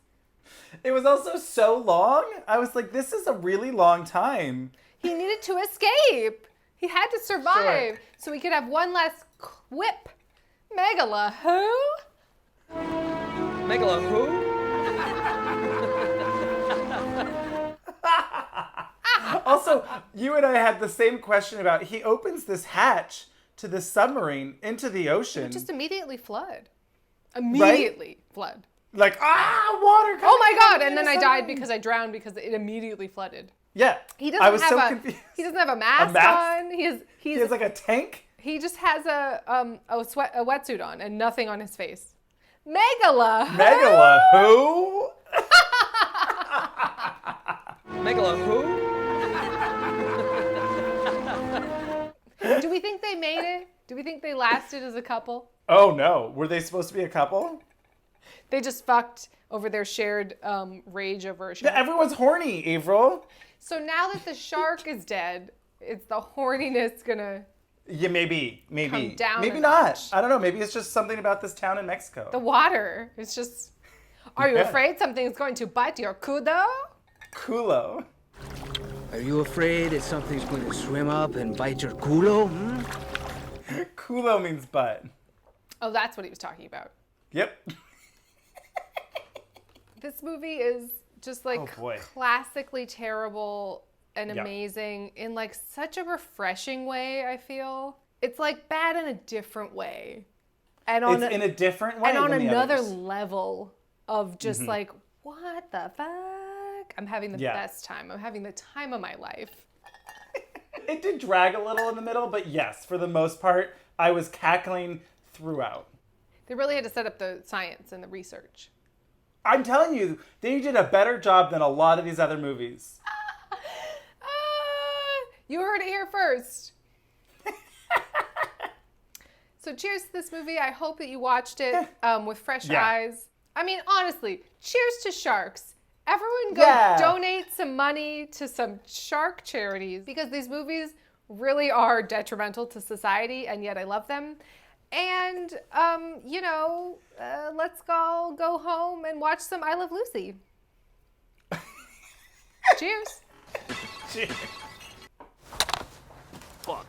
It was also so long. I was like, this is a really long time. He needed to escape. He had to survive so he could have one last quip. Megala who? Megala who? Also, you and I had the same question about, he opens this hatch to the submarine into the ocean. Just immediately flood. Immediately flood. Like, water coming. Oh my god, and then I died because I drowned because it immediately flooded. Yeah. He doesn't have a mask on. He has like a tank? He just has a wetsuit on and nothing on his face. Megala who? Megala who? Do we think they made it? Do we think they lasted as a couple? Oh no. Were they supposed to be a couple? They just fucked over their shared rage over a shark. Yeah, everyone's horny, Avaryl. So now that the shark is dead, is the horniness gonna... Yeah, maybe. Come down maybe a not. notch. I don't know. Maybe it's just something about this town in Mexico. The water. It's just... Are you afraid something is going to bite your culo? Culo. Are you afraid that something's going to swim up and bite your culo? Culo means butt. Oh, that's what he was talking about. Yep. This movie is just like classically terrible and amazing in like such a refreshing way, I feel. It's like bad in a different way. And on in a different way. And on than another others. level of just like, what the fuck? I'm having the best time. I'm having the time of my life. It did drag a little in the middle, but yes, for the most part, I was cackling throughout. They really had to set up the science and the research. I'm telling you, they did a better job than a lot of these other movies. You heard it here first. So cheers to this movie. I hope that you watched it with fresh eyes. I mean, honestly, cheers to sharks. Everyone go donate some money to some shark charities because these movies really are detrimental to society, and yet I love them. And, let's all go home and watch some I Love Lucy. Cheers. Cheers. Fuck.